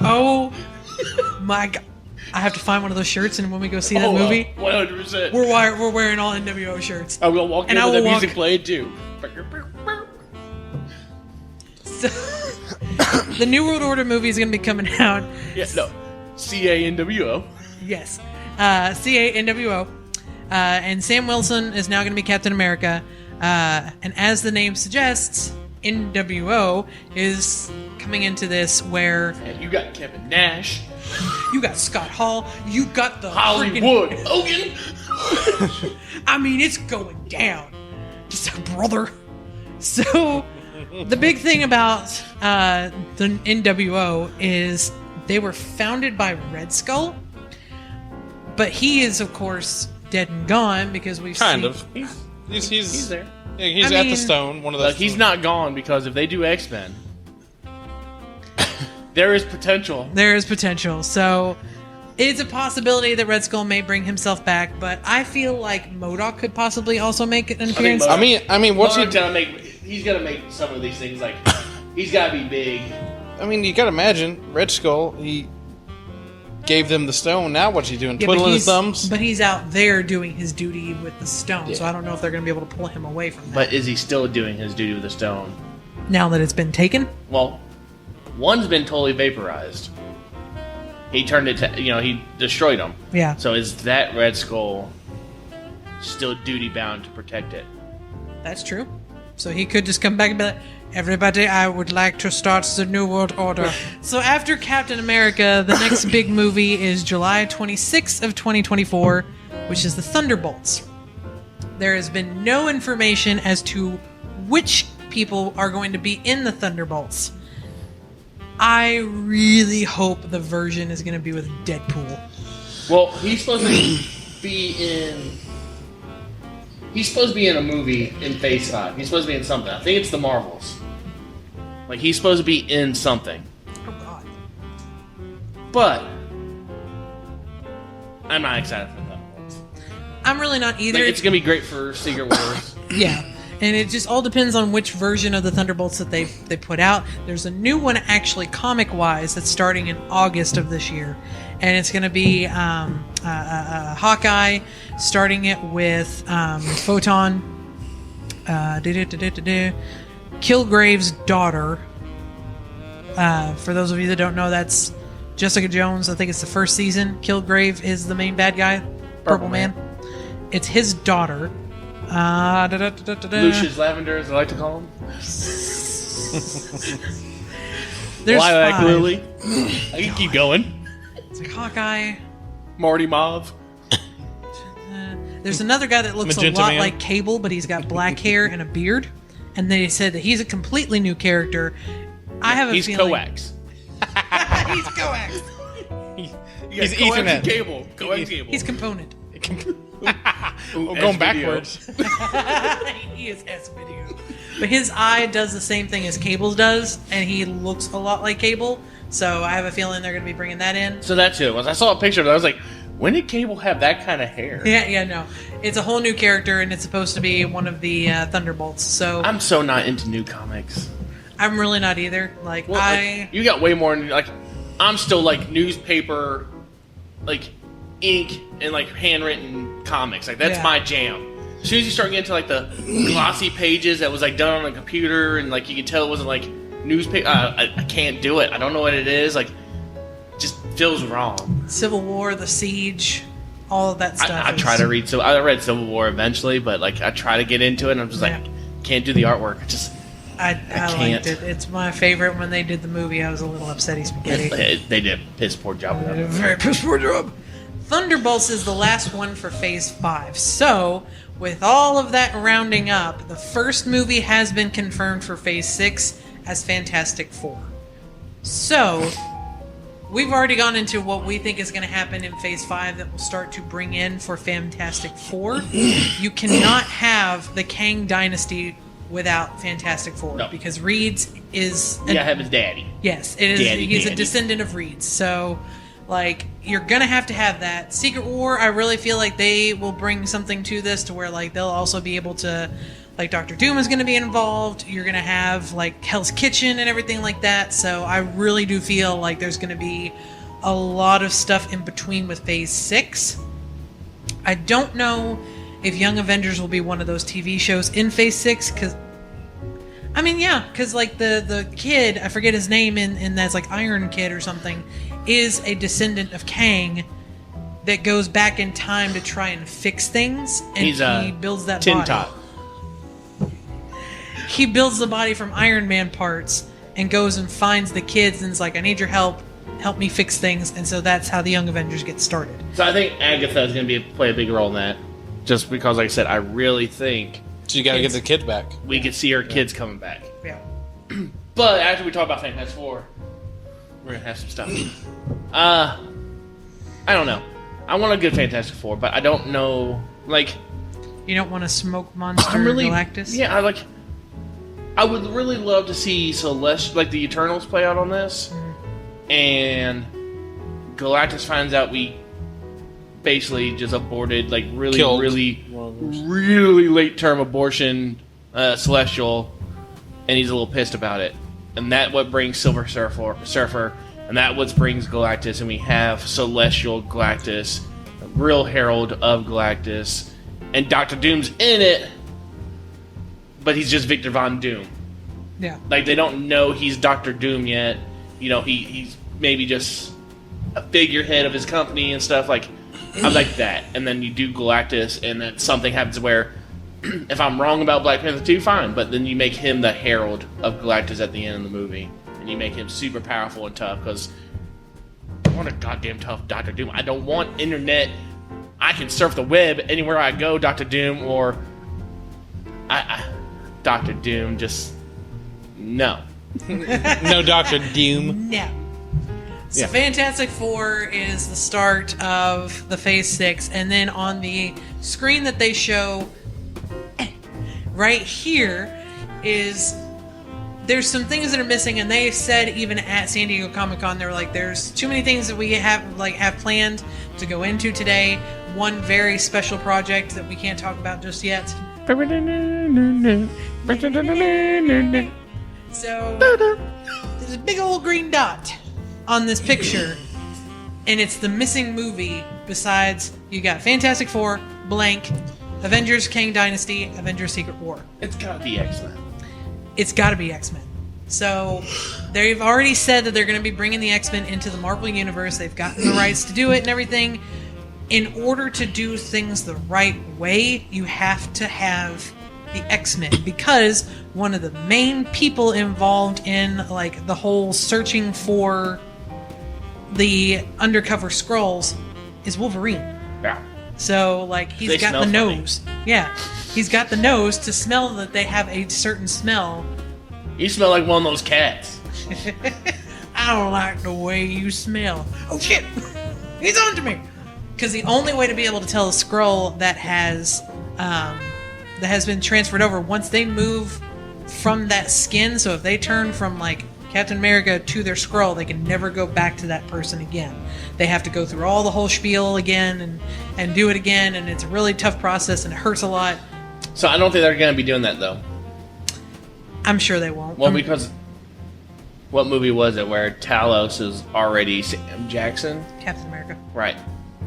Oh my god! I have to find one of those shirts, and when we go see that movie, 100%. we're wearing all NWO shirts. I'm gonna walk in And I with will the walk- music playing too. So, the New World Order movie is going to be coming out. Yeah, no. CANWO. Yes. CANWO. And Sam Wilson is now going to be Captain America. And as the name suggests, NWO is coming into this where And you got Kevin Nash, you got Scott Hall, you got the Hollywood freaking- Hogan. I mean, it's going down. Just a brother. So, the big thing about the NWO is they were founded by Red Skull, but he is, of course, dead and gone because we've Kind seen... of. He's He's there. Yeah, he's I at mean, the stone. One of those. Look, he's not gone because if they do X-Men, there is potential. There is potential. So, it's a possibility that Red Skull may bring himself back, but I feel like MODOK could possibly also make an appearance. What's he? He's gonna make some of these things like he's gotta be big. I mean, you gotta imagine Red Skull. He gave them the stone. Now what's he doing? Yeah, but Twiddling his he's- thumbs. But he's out there doing his duty with the stone, so Yeah. I don't know if they're going to be able to pull him away from that. But is he still doing his duty with the stone? Now that it's been taken, Well, one's been totally vaporized. He turned it to he destroyed him. yeah, So is that Red Skull still duty bound to protect it? that's true. So he could just come back and be like, everybody, I would like to start the New World Order. So after Captain America, the next big movie is July 26th of 2024, which is the Thunderbolts. There has been no information as to which people are going to be in the Thunderbolts. I really hope the version is going to be with Deadpool. Well, he's supposed to be in. He's supposed to be in a movie in Phase 5. He's supposed to be in something. I think it's the Marvels. Like, he's supposed to be in something. Oh, God. But I'm not excited for that. I'm really not either. Like, it's going to be great for Secret Wars. Yeah. And it just all depends on which version of the Thunderbolts that they put out. There's a new one, actually, comic-wise, that's starting in August of this year. And it's going to be Hawkeye, starting it with Photon, Kilgrave's daughter. For those of you that don't know, that's Jessica Jones. I think it's the first season. Kilgrave is the main bad guy, Purple Man. It's his daughter. Lucius Lavender, as I like to call him. There's Lilac five. Lily. I can keep going. It's like Hawkeye. Marty Mauve. There's another guy that looks Magenta a lot Man. like Cable, but he's got black hair and a beard. And they said that he's a completely new character. I have a He's feeling coax. he's coax. He's Ethernet. Cable. Coax cable. He's component. Going backwards. He is S-video. But his eye does the same thing as Cable's does, and he looks a lot like Cable. So I have a feeling they're going to be bringing that in. So that's who it was. I saw a picture of it. I was like, when did Cable have that kind of hair? Yeah, no. It's a whole new character, and it's supposed to be one of the Thunderbolts. So I'm so not into new comics. I'm really not either. Like, Well, like, you got way more. Like, I'm still like newspaper, like ink and like handwritten comics. Like that's Yeah. my jam. As soon as you start getting to like the glossy pages that was like done on a computer and like you could tell it wasn't like newspaper, I can't do it. I don't know what it is. Like, just feels wrong. Civil War, The Siege, all of that stuff. I try to read. So I read Civil War eventually, but like I try to get into it, and I'm just Yeah. like, can't do the artwork. I just I can't. liked it. It's my favorite. When they did the movie, I was a little upsetty spaghetti. they did a piss poor job with They did a that. very piss poor job. Thunderbolts is the last one for Phase 5. So, with all of that rounding up, the first movie has been confirmed for Phase 6 as Fantastic Four. So, we've already gone into what we think is going to happen in Phase 5 that will start to bring in for Fantastic Four. You cannot have the Kang Dynasty without Fantastic Four, No. because Reed's is... Yeah, have his daddy. Yes, it is. Daddy, He's a daddy. descendant of Reed's. So, like, you're going to have that. Secret War, I really feel like they will bring something to this to where, like, they'll also be able to... Like, Doctor Doom is going to be involved. You're going to have, like, Hell's Kitchen and everything like that. So I really do feel like there's going to be a lot of stuff in between with Phase 6. I don't know if Young Avengers will be one of those TV shows in Phase 6, because... I mean, yeah, because, like, the kid, I forget his name, and that's, like, Iron Kid or something, is a descendant of Kang that goes back in time to try and fix things, and he builds that Tin body. Tot. He builds the body from Iron Man parts and goes and finds the kids and is like, I need your help. Help me fix things. And so that's how the Young Avengers get started. So I think Agatha is going to play a big role in that. Just because, like I said, I really think So you got to get the kids back. we could see her kids coming back. Yeah. But after we talk about Fantastic Four, we're going to have some stuff. I don't know. I want a good Fantastic Four, but I don't know, like... You don't want a smoke monster Galactus? Yeah, I would really love to see Celeste, like the Eternals play out on this. And Galactus finds out we basically just aborted, like, Killed really late-term abortion Celestial, and he's a little pissed about it. And that what brings Silver Surfer, and that what brings Galactus, and we have Celestial Galactus, a real herald of Galactus, and Doctor Doom's in it, but he's just Victor Von Doom. Yeah. Like, they don't know he's Doctor Doom yet. You know, he's maybe just a figurehead of his company and stuff. Like, I like that. And then you do Galactus, and then something happens where, if I'm wrong about Black Panther 2, fine. But then you make him the herald of Galactus at the end of the movie. And you make him super powerful and tough, because I want a goddamn tough Doctor Doom. I don't want internet. I can surf the web anywhere I go, Doctor Doom, or... Doctor Doom, just... No. No Doctor Doom. No. So Yeah. Fantastic Four is the start of the Phase 6, and then on the screen that they show right here is there's some things that are missing, and they said even at San Diego Comic-Con, they were like, there's too many things that we have planned to go into today. One very special project that we can't talk about just yet. So there's a big old green dot on this picture, and it's the missing movie. Besides, you got Fantastic Four, blank, Avengers Kang Dynasty, Avengers Secret War. It's gotta be X-Men. It's got to be X-Men. So they've already said that they're going to be bringing the X-Men into the Marvel Universe. They've gotten the rights to do it and everything. In order to do things the right way, you have to have the X-Men, because one of the main people involved in like the whole searching for the undercover Skrulls is Wolverine. Yeah. So like They he's got smell the funny. nose. Yeah. He's got the nose to smell that they have a certain smell. You smell like one of those cats. I don't like the way you smell. Oh shit! He's on to me! Because the only way to be able to tell a Skrull that has been transferred over, once they move from that skin, so if they turn from like Captain America to their Skrull, they can never go back to that person again. They have to go through all the whole spiel again and do it again, and it's a really tough process and it hurts a lot. So I don't think they're going to be doing that, though. I'm sure they won't. Well, because... What movie was it where Talos is already Sam Jackson? Captain America. Right.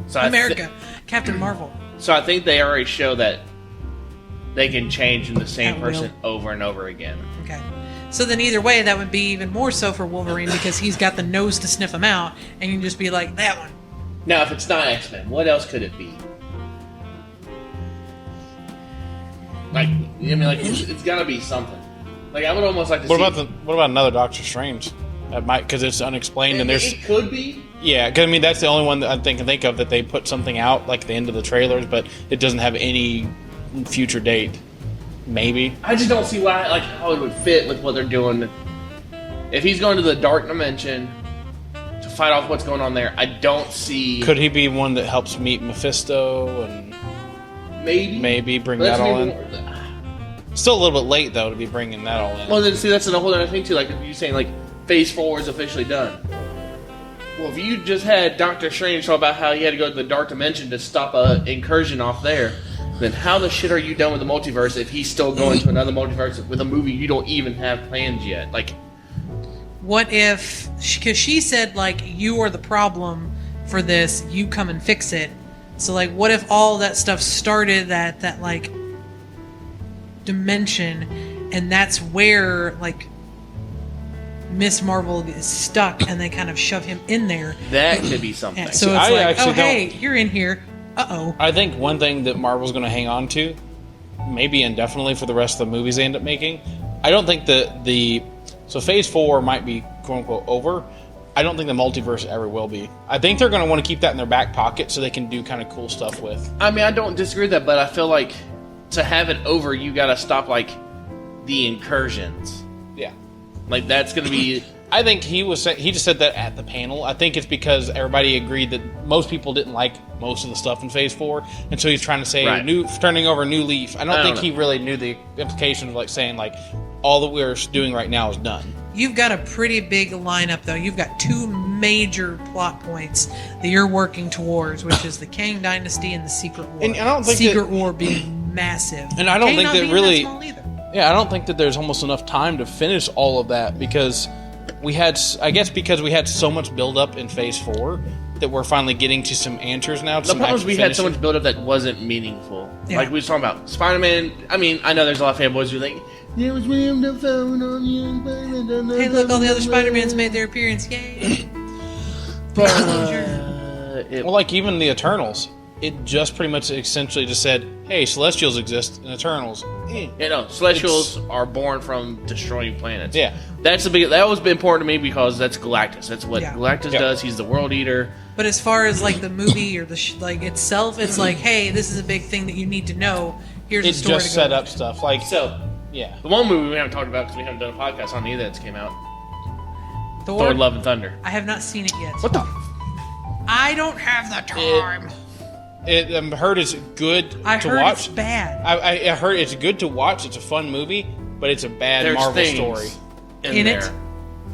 So America. Captain Marvel. So I think they already show that they can change into the same At will. person over and over again. Okay. So then either way, that would be even more so for Wolverine, because he's got the nose to sniff him out, and you can just be like, that one. Now, if it's not X-Men, what else could it be? Like, I mean, like it's got to be something. Like, I would almost like to see... What about another Doctor Strange? That might, because it's unexplained, and there's... It could be. Yeah, because I mean, that's the only one that I can think of that they put something out, like the end of the trailers, but it doesn't have any future date. Maybe. I just don't see why, like, how it would fit with what they're doing. If he's going to the Dark Dimension to fight off what's going on there, I don't see... Could he be one that helps meet Mephisto and Maybe bring But that that's all maybe in? more- Still a little bit late, though, to be bringing that all in. Well, then, see, that's a whole other thing, too. Like, you saying, like, Phase 4 is officially done. Well, if you just had Doctor Strange talk about how he had to go to the Dark Dimension to stop an incursion off there, then how the shit are you done with the multiverse if he's still going to another multiverse with a movie you don't even have plans yet? Like, What if, because she said, like, you are the problem for this, you come and fix it. So, like, what if all that stuff started at that, like, dimension, and that's where, like, Miss Marvel is stuck and they kind of shove him in there. That could be something. Yeah, so it's I like, actually oh, hey, you're in here. Uh-oh. I think one thing that Marvel's going to hang on to, maybe indefinitely for the rest of the movies they end up making, I don't think that so Phase 4 might be quote-unquote over. I don't think the multiverse ever will be. I think they're going to want to keep that in their back pocket so they can do kind of cool stuff with. I mean, I don't disagree with that, but I feel like to have it over, you got to stop, like, the incursions. Yeah. Like, that's going to be... I think he just said that at the panel. I think it's because everybody agreed that most people didn't like most of the stuff in Phase 4, and so he's trying to say turning over a new leaf. I don't think he really knew the implications of like saying like all that we're doing right now is done. You've got a pretty big lineup, though. You've got two major plot points that you're working towards, which is the Kang Dynasty and the Secret War. And I don't think Secret War being massive. And I don't think that really... That small either. Yeah, I don't think that there's almost enough time to finish all of that because we had so much build-up in Phase 4 that we're finally getting to some answers now. The problem is we had so much build-up that wasn't meaningful. Yeah. Like we were talking about Spider-Man. I mean, I know there's a lot of fanboys who are like, there was William Dafoe on you. Hey, look, all the other Spider-Mans made their appearance. Yay! Well, like even the Eternals, it just pretty much essentially just said, hey, Celestials exist and Eternals. Celestials are born from destroying planets. Yeah. That was important to me because that's Galactus. That's what Galactus does. He's the world eater. But as far as like the movie or the itself, it's like, hey, this is a big thing that you need to know. Here's a story just to go set with. up stuff like So, yeah. the one movie we haven't talked about because we haven't done a podcast on either that's came out. Thor, Love and Thunder. I have not seen it yet. What the? I don't have the time. I heard it's good I to heard watch. it's bad. I heard it's good to watch. It's a fun movie, but it's a bad There's Marvel things story. in there. it?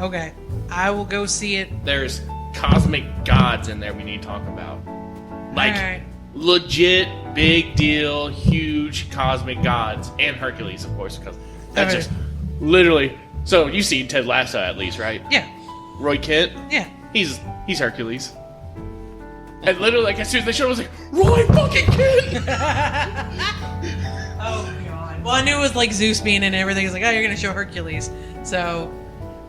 Okay. I will go see it. There's cosmic gods in there we need to talk about. Like, Alright. legit, big deal, huge cosmic gods. And Hercules, of course, because that's Alright. just literally... So, you've seen Ted Lasso at least, right? Yeah. Roy Kent? Yeah. He's Hercules. And literally, like, as soon as they showed, I was like, Roy fucking Kent! Oh, God. Well, I knew it was like Zeus being in everything. It's like, oh, you're going to show Hercules. So,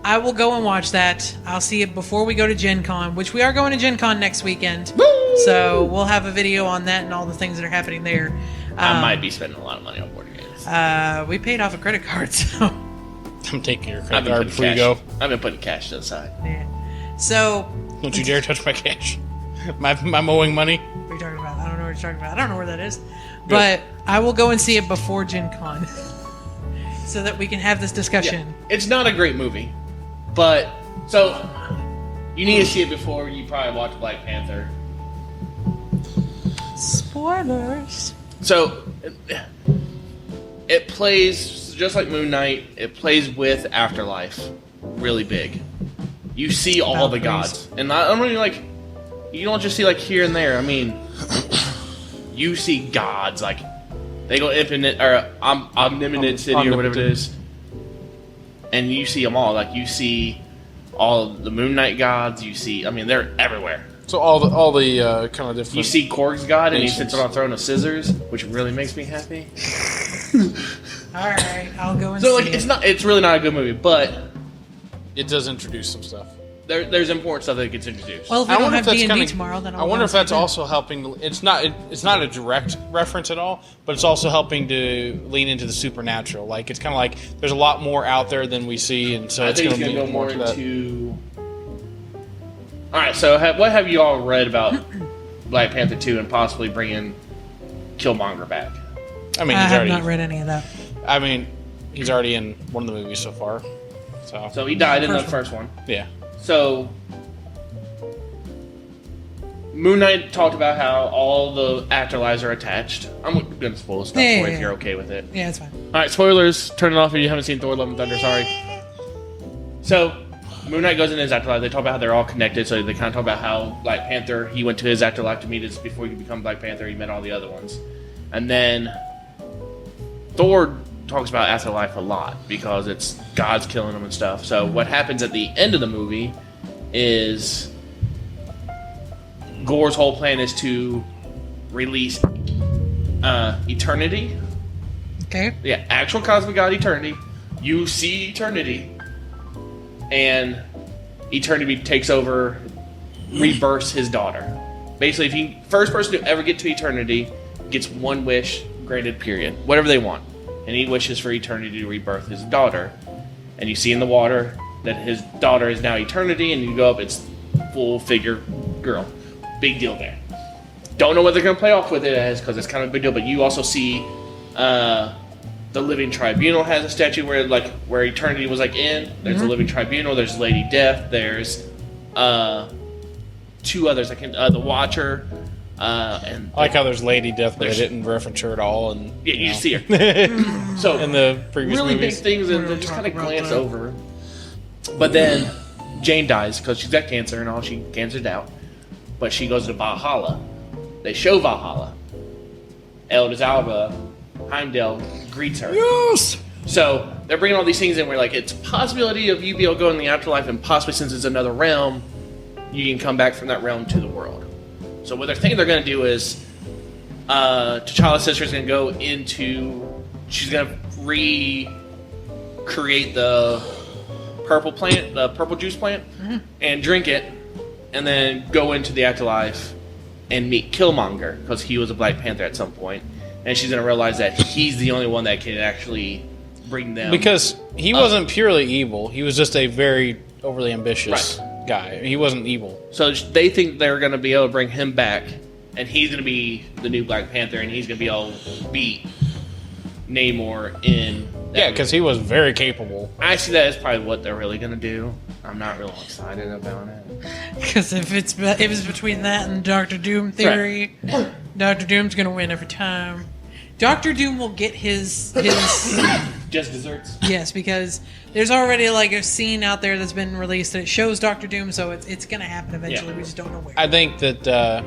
I will go and watch that. I'll see it before we go to Gen Con, which we are going to Gen Con next weekend. Woo! So, we'll have a video on that and all the things that are happening there. I might be spending a lot of money on board games. We paid off a credit card, so... I'm taking your I've credit been card putting before you cash. go. I've been putting cash to the side. Yeah. So... Don't you dare touch my cash. My mowing money. What are you talking about? I don't know what you're talking about. I don't know where that is. But I will go and see it before Gen Con. So that we can have this discussion. Yeah. It's not a great movie, but so you need to see it before you probably watch Black Panther. Spoilers. So it plays just like Moon Knight. It plays with Afterlife, really big. You see all the gods, and not only like you don't just see like here and there. I mean, you see gods like. They go infinite or omnipotent city or whatever it is, and you see them all. Like you see all the Moon Knight gods. You see, I mean, they're everywhere. So all the kind of different. You see Korg's god, and he nations. sits on a throne of scissors, which really makes me happy. All right, I'll go and So see like, it. it's really not a good movie, but It does introduce some stuff. there's important stuff that gets introduced. Well, if we I don't wonder have if that's D&D kinda- tomorrow, then I'll I wonder go if that's see it. also helping. It's not a direct reference at all, but it's also helping to lean into the supernatural. Like it's kind of like there's a lot more out there than we see, and so I it's think going it's to gonna be go more to that. into. All right, so what have you all read about Black Panther 2 and possibly bringing Killmonger back? I mean, I he's have already. not read any of that. I mean, he's already in one of the movies so far. So he died in the First first one. Yeah. So Moon Knight talked about how all the afterlives are attached. I'm going to spoil stuff for you if you're okay with it. Yeah, it's fine. All right, spoilers. Turn it off if you haven't seen Thor: Love and Thunder. Sorry. So Moon Knight goes in his afterlife. They talk about how they're all connected. So they kind of talk about how Black Panther, he went to his afterlife to meet us before he could become Black Panther. He met all the other ones. And then Thor talks about afterlife a lot because it's God's killing him and stuff. So what happens at the end of the movie is Gore's whole plan is to release Eternity. Okay. Yeah, actual cosmic god Eternity. You see Eternity. and Eternity takes over, rebirths his daughter. Basically, if he first person to ever get to Eternity gets one wish granted, period, whatever they want, and he wishes for Eternity to rebirth his daughter. And you see in the water that his daughter is now Eternity, and you go up, it's full figure girl. Big deal there. Don't know what they're going to play off with it as, because it's kind of a big deal, but you also see the Living Tribunal has a statue where Eternity was in. There's the Living Tribunal, there's Lady Death, there's two others, the Watcher, and I like how there's Lady Death, but they didn't reference her at all. And yeah, you see her. So in the previous really movies. big things that they just kind of glance over. But then Jane dies because she's got cancer and all. She cancered out, but she goes to Valhalla. They show Valhalla. Elders Alba, Heimdall greets her. Yes. So they're bringing all these things in where it's a possibility of you being able to go in the afterlife, and possibly since it's another realm, you can come back from that realm to the world. So what they're thinking they're going to do is T'Challa's sister is going to go into... She's going to recreate the purple plant, the purple juice plant, and drink it, and then go into the afterlife and meet Killmonger, because he was a Black Panther at some point. And she's going to realize that he's the only one that can actually bring them... Because he wasn't purely evil. He was just a very overly ambitious guy. He wasn't evil. So they think they're going to be able to bring him back, and he's going to be the new Black Panther, and he's going to be able to beat Namor in... Yeah, because he was very capable. I see that as probably what they're really going to do. I'm not real excited about it. Because if it's between that and Doctor Doom theory, Doctor Doom's going to win every time. Doctor Doom will get his Just desserts. Yes, because there's already a scene out there that's been released that shows Doctor Doom, so it's going to happen eventually. Yeah. We just don't know where. I think that,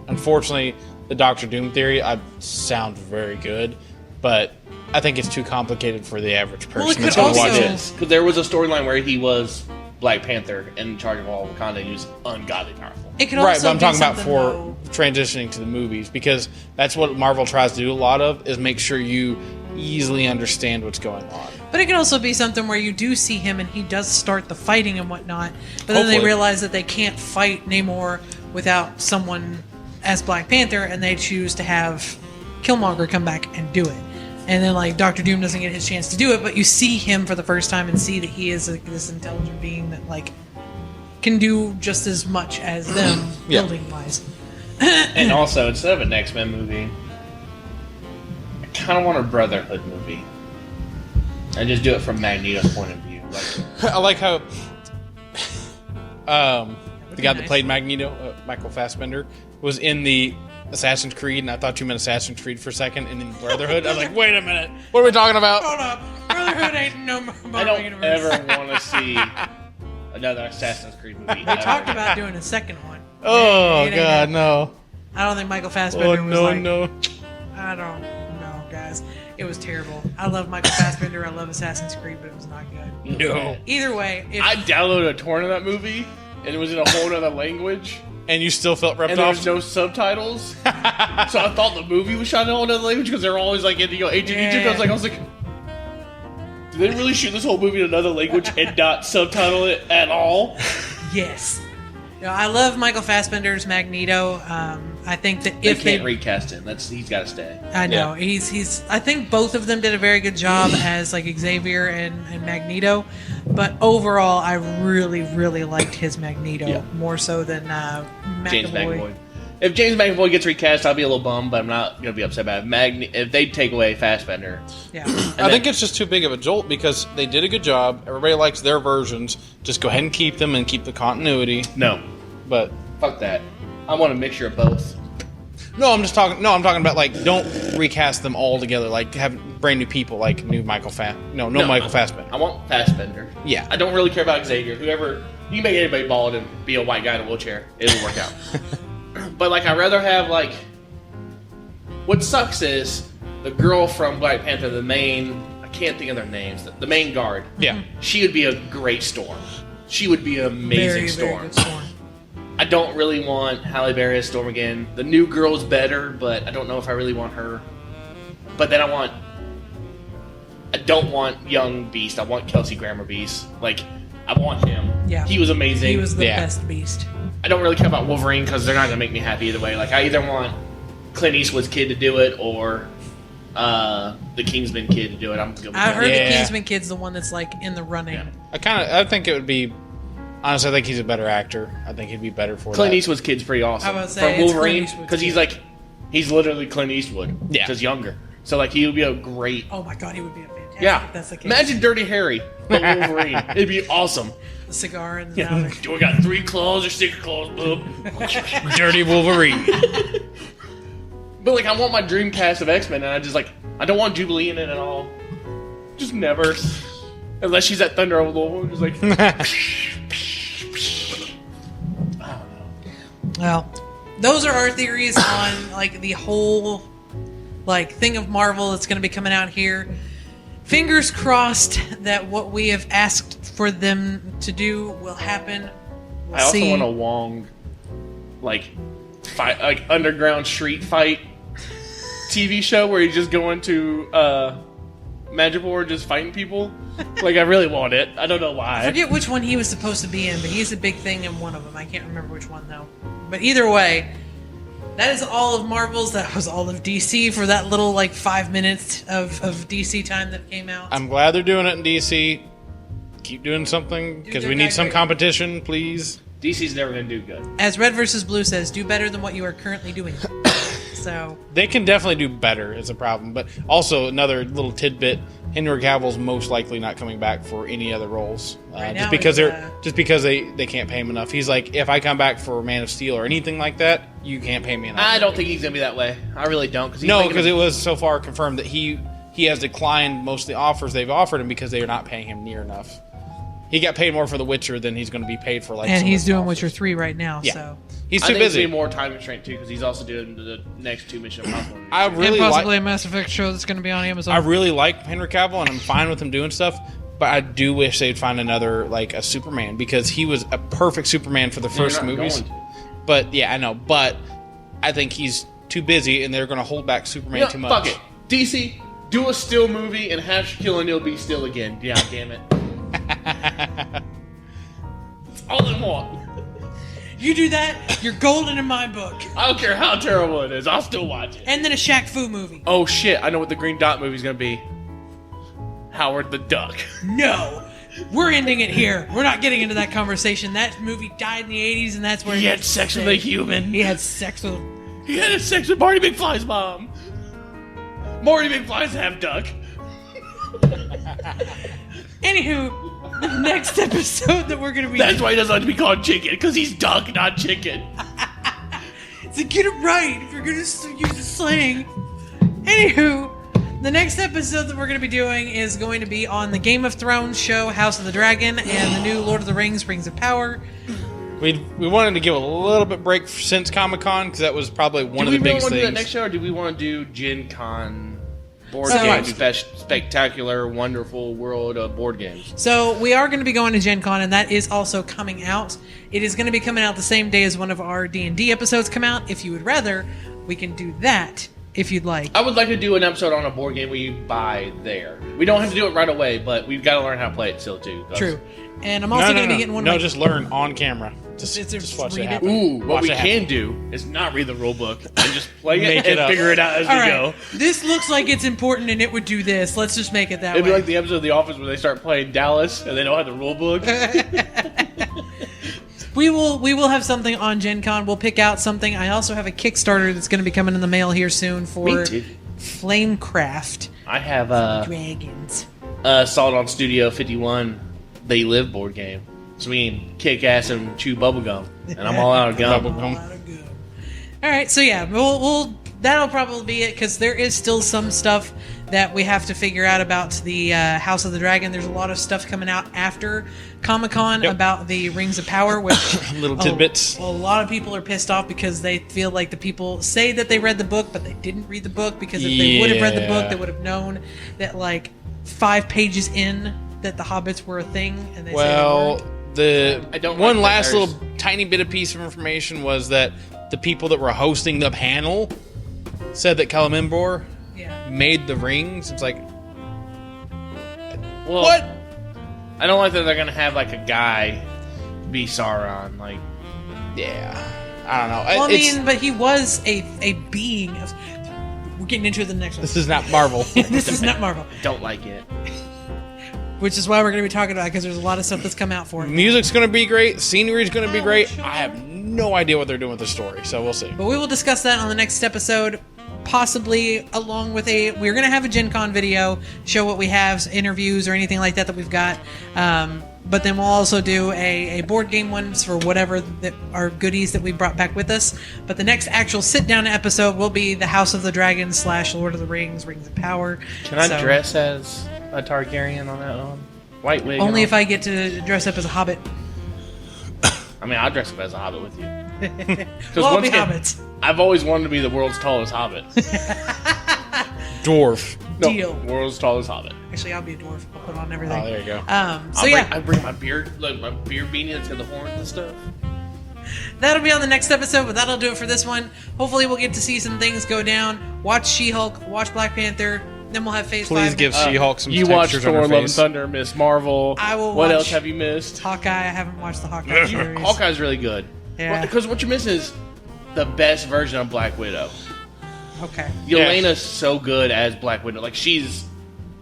unfortunately, the Doctor Doom theory sounds very good, but I think it's too complicated for the average person that's going to watch it. Because there was a storyline where he was Black Panther in charge of all Wakanda, and he was ungodly powerful. It could also Right, but I'm talking about though, transitioning to the movies, because that's what Marvel tries to do a lot of, is make sure you easily understand what's going on. But it can also be something where you do see him and he does start the fighting and whatnot, but then they realize that they can't fight Namor without someone as Black Panther, and they choose to have Killmonger come back and do it. And then Doctor Doom doesn't get his chance to do it, but you see him for the first time and see that he is this intelligent being that can do just as much as them building wise. And also, instead of an X-Men movie, I kind of want a Brotherhood movie. And just do it from Magneto's point of view. I like how the guy that played Magneto, Michael Fassbender, was in the Assassin's Creed, and I thought you meant Assassin's Creed for a second, and then Brotherhood. I was like, wait a minute, what are we talking about? Hold up, Brotherhood ain't no Marvel I don't universe. ever want to see another Assassin's Creed movie. They talked about doing a second one. Oh, It ain't God, happening. no. I don't think Michael Fassbender was no. I don't know, guys. It was terrible. I love Michael Fassbender. I love Assassin's Creed, but it was not good. No. Either way, if I downloaded a torrent of that movie, and it was in a whole other language, And you still felt ripped and there off? was no subtitles. So I thought the movie was shot in a whole other language, because they're always in ancient Egypt. I was like, did they really shoot this whole movie in another language and not subtitle it at all? yes. No, I love Michael Fassbender's Magneto. I think that if they can't recast him. He's got to stay. I know. He's I think both of them did a very good job as Xavier and Magneto, but overall I really, really liked his Magneto more so than James McAvoy. If James McAvoy gets recast, I'll be a little bummed, but I'm not going to be upset about it. If they take away Fassbender. Yeah. I think it's just too big of a jolt, because they did a good job. Everybody likes their versions. Just go ahead and keep them and keep the continuity. No. But Fuck that. I want a mixture of both. I'm talking about don't recast them all together. Have brand new people, new Michael Michael Fassbender. I want Fassbender. Yeah. I don't really care about Xavier. Whoever, you can make anybody bald and be a white guy in a wheelchair. It'll work out. But I'd rather have what sucks is the girl from Black Panther, the main, I can't think of their names, the main guard. Yeah. She would be a great Storm. She would be an amazing Very, Storm. very good Storm. I don't really want Halle Berry as Storm again. The new girl's better, but I don't know if I really want her. But then I don't want young Beast. I want Kelsey Grammer Beast. I want him. Yeah. He was amazing. He was the Yeah. best Beast. I don't really care about Wolverine because they're not going to make me happy either way. Like, I either want Clint Eastwood's kid to do it or the Kingsman kid to do it. I'm going I heard Yeah. the Kingsman kid's the one that's like in the running. Yeah. I think it would be. Honestly, I think he's a better actor. I think he'd be better for Clint that. Eastwood's kid's pretty awesome. I was From saying, it's Clint Wolverine, Eastwood's because he's kid. like, he's literally Clint Eastwood, Yeah. just younger. So like, he would be a great. Oh my god, he would be a fantastic. Yeah, if that's the case. imagine Dirty Harry, but Wolverine. It'd be awesome. The cigar in the mouth. Do we got 3 claws or 6 claws, bub? Dirty Wolverine. But like, I want my dream cast of X-Men, and I don't want Jubilee in it at all. Just never. Unless she's at Thunder over the Wolf, just like. Well, those are our theories on like the whole like thing of Marvel that's going to be coming out here. Fingers crossed that what we have asked for them to do will happen. We'll I also see. want a Wong, like, fight, like underground street fight TV show where he's just going to Madripoor just fighting people. Like, I really want it. I don't know why. I forget which one he was supposed to be in, but he's a big thing in one of them. I can't remember which one though. But either way, that is all of Marvel's. That was all of DC for that little like 5 minutes of DC time that came out. I'm glad they're doing it in DC. Keep doing something because they're we need not some great. competition, please. DC's never gonna do good. As Red vs. Blue says, do better than what you are currently doing. So They can definitely do better is a problem. But also another little tidbit: Henry Cavill's most likely not coming back for any other roles, Right now just because he's, they can't pay him enough. He's like, if I come back for Man of Steel or anything like that, you can't pay me enough. I don't think he's gonna be that way. I really don't. Because it was so far confirmed that he has declined most of the offers they've offered him because they are not paying him near enough. He got paid more for The Witcher than he's going to be paid for like. and some he's of the doing offers. Witcher 3 right now. Yeah. So He's I too think it's busy. gonna be more time constraint too because he's also doing the next 2 Mission Impossible movies. I really and possibly like. a Mass Effect show that's going to be on Amazon. I really like Henry Cavill, and I'm fine with him doing stuff. But I do wish they'd find another like a Superman because he was a perfect Superman for the They're first not movies. going to. But yeah, I know. But I think he's too busy, and they're going to hold back Superman You know, too much. fuck it. DC, do a Steel movie and have Shaquille O'Neal be Steel again. Yeah, damn it. That's all I want. You do that, you're golden in my book. I don't care how terrible it is. I'll still watch it. And then a Shaq Fu movie. Oh shit! I know what the Green Dot movie's gonna be. Howard the Duck. No. We're ending it here. We're not getting into that conversation. That movie died in the 80s, and that's where He had sex with a human. He had sex with. He had sex with Marty McFly's mom. Marty McFly's half duck. Anywho, the next episode that we're going to be. That's why he doesn't like to be called chicken, because he's duck, not chicken. So get it right if you're going to use the slang. Anywho, the next episode that we're going to be doing is going to be on the Game of Thrones show House of the Dragon and the new Lord of the Rings Rings of Power. We wanted to give a little bit break since Comic-Con because that was probably one of the biggest Do we want to do that things. next show, or do we want to do Gen Con board So- game spectacular, wonderful world of board games? So we are going to be going to Gen Con, and that is also coming out. It is going to be coming out the same day as one of our D&D episodes come out. If you would rather, we can do that if you'd like. I would like to do an episode on a board game we buy there. We don't have to do it right away, but we've got to learn how to play it still too. True. And I'm also going to be getting one of my... just learn on camera. Just watch read it it. happen. Ooh, what Watch we it happen. can do is not read the rule book and just play Make it it and up. figure it out as All we right, go. this looks like it's important and it would do this. Let's just make it that It'd be way. like the episode of The Office where they start playing Dallas and they don't have the rule book. We will have something on Gen Con. We'll pick out something. I also have a Kickstarter that's going to be coming in the mail here soon for Me too. Flamecraft I have Dragons. Salt on Studio 51 They Live board game. So we can kick ass and chew bubblegum. And I'm all out of gum. Bubblegum. All right, so yeah, we'll that'll probably be it because there is still some stuff that we have to figure out about the House of the Dragon. There's a lot of stuff coming out after Comic-Con Yep. about the Rings of Power, which Little tidbits. A lot of people are pissed off because they feel like the people say that they read the book, but they didn't read the book because if they would have read the book, Yeah. they would have known that like 5 pages in that the hobbits were a thing. And they say they Well, weren't. I don't one like last that little tiny bit of piece of information was that the people that were hosting the panel said that Celebrimbor Yeah. made the rings. It's like, Well, what? I don't like that they're gonna have like a guy be Sauron. Like, Yeah, I don't know. Well, I It's- mean, but he was a being of. We're getting into the next one. this is not Marvel. This is not Marvel, don't like it. which is why we're going to be talking about it because there's a lot of stuff that's come out for it. Music's going to be great. Scenery's going to be Oh, great. sure. I have no idea what they're doing with the story, so we'll see. But we will discuss that on the next episode, possibly along with we're going to have a Gen Con video, show what we have, interviews or anything like that we've got. But then we'll also do a board game ones for whatever that are goodies that we brought back with us. But the next actual sit-down episode will be the House of the Dragon / Lord of the Rings, Rings of Power. Can I So, dress as a Targaryen on that one? White wig. Only and if I get to dress up as a hobbit. I mean, I'll dress up as a hobbit with you. We'll all be once again, hobbits. I've always wanted to be the world's tallest hobbit. Dwarf. No, Deal. world's tallest hobbit. Actually, I'll be a dwarf. I'll put on everything. Oh, there you go. I bring my beard, like my beard beanie that's got the horns and stuff. That'll be on the next episode, but that'll do it for this one. Hopefully, we'll get to see some things go down. Watch She-Hulk, watch Black Panther, then we'll have Phase 5. Please give She-Hulk some You watched textures on Thor: her Love and face. Thunder, Miss Marvel. I will What watch- else have you missed? Hawkeye. I haven't watched the Hawkeye series. Hawkeye's really good. Yeah. Because what you're missing is the best version of Black Widow. Okay. Yelena's so good as Black Widow. Like, she's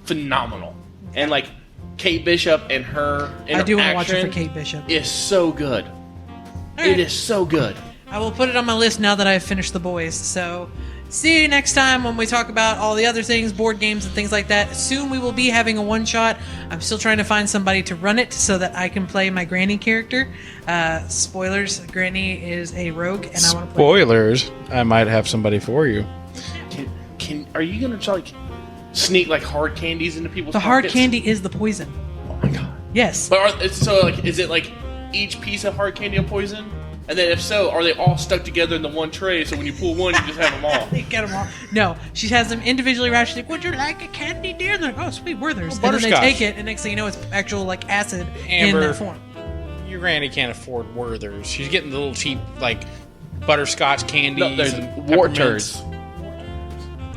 phenomenal. And, like, Kate Bishop and her I do want to watch it for interaction Kate Bishop. is so good. All right. It is so good. I will put it on my list now that I've finished The Boys. So, see you next time when we talk about all the other things, board games and things like that. Soon we will be having a one-shot. I'm still trying to find somebody to run it so that I can play my Granny character. Spoilers, Granny is a rogue, and I want to play. Spoilers. I might have somebody for you. Are you going to, like, sneak, like, hard candies into people's The hard pockets? candy is the poison. Oh, my God. Yes. But is it, like, each piece of hard candy a poison? And then if so, are they all stuck together in the one tray, so when you pull one, you just have them all? You get them all. No, she has them individually wrapped. She's like, "Would you like a candy, dear?" And they're like, "Oh, sweet, Werther's." Oh, And then they butterscotch. take it, and next thing you know, it's actual like acid Amber. in that form. Your granny can't afford Werther's. She's getting the little cheap, like, butterscotch candies. No, there's and Werther's. peppermints.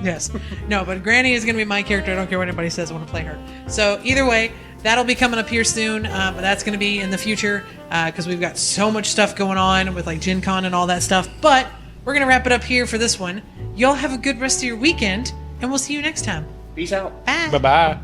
Yes. No, but Granny is going to be my character. I don't care what anybody says. I want to play her. So either way, that'll be coming up here soon. But that's going to be in the future because we've got so much stuff going on with like Gen Con and all that stuff. But we're going to wrap it up here for this one. Y'all have a good rest of your weekend, and we'll see you next time. Peace out. Bye. Bye-bye.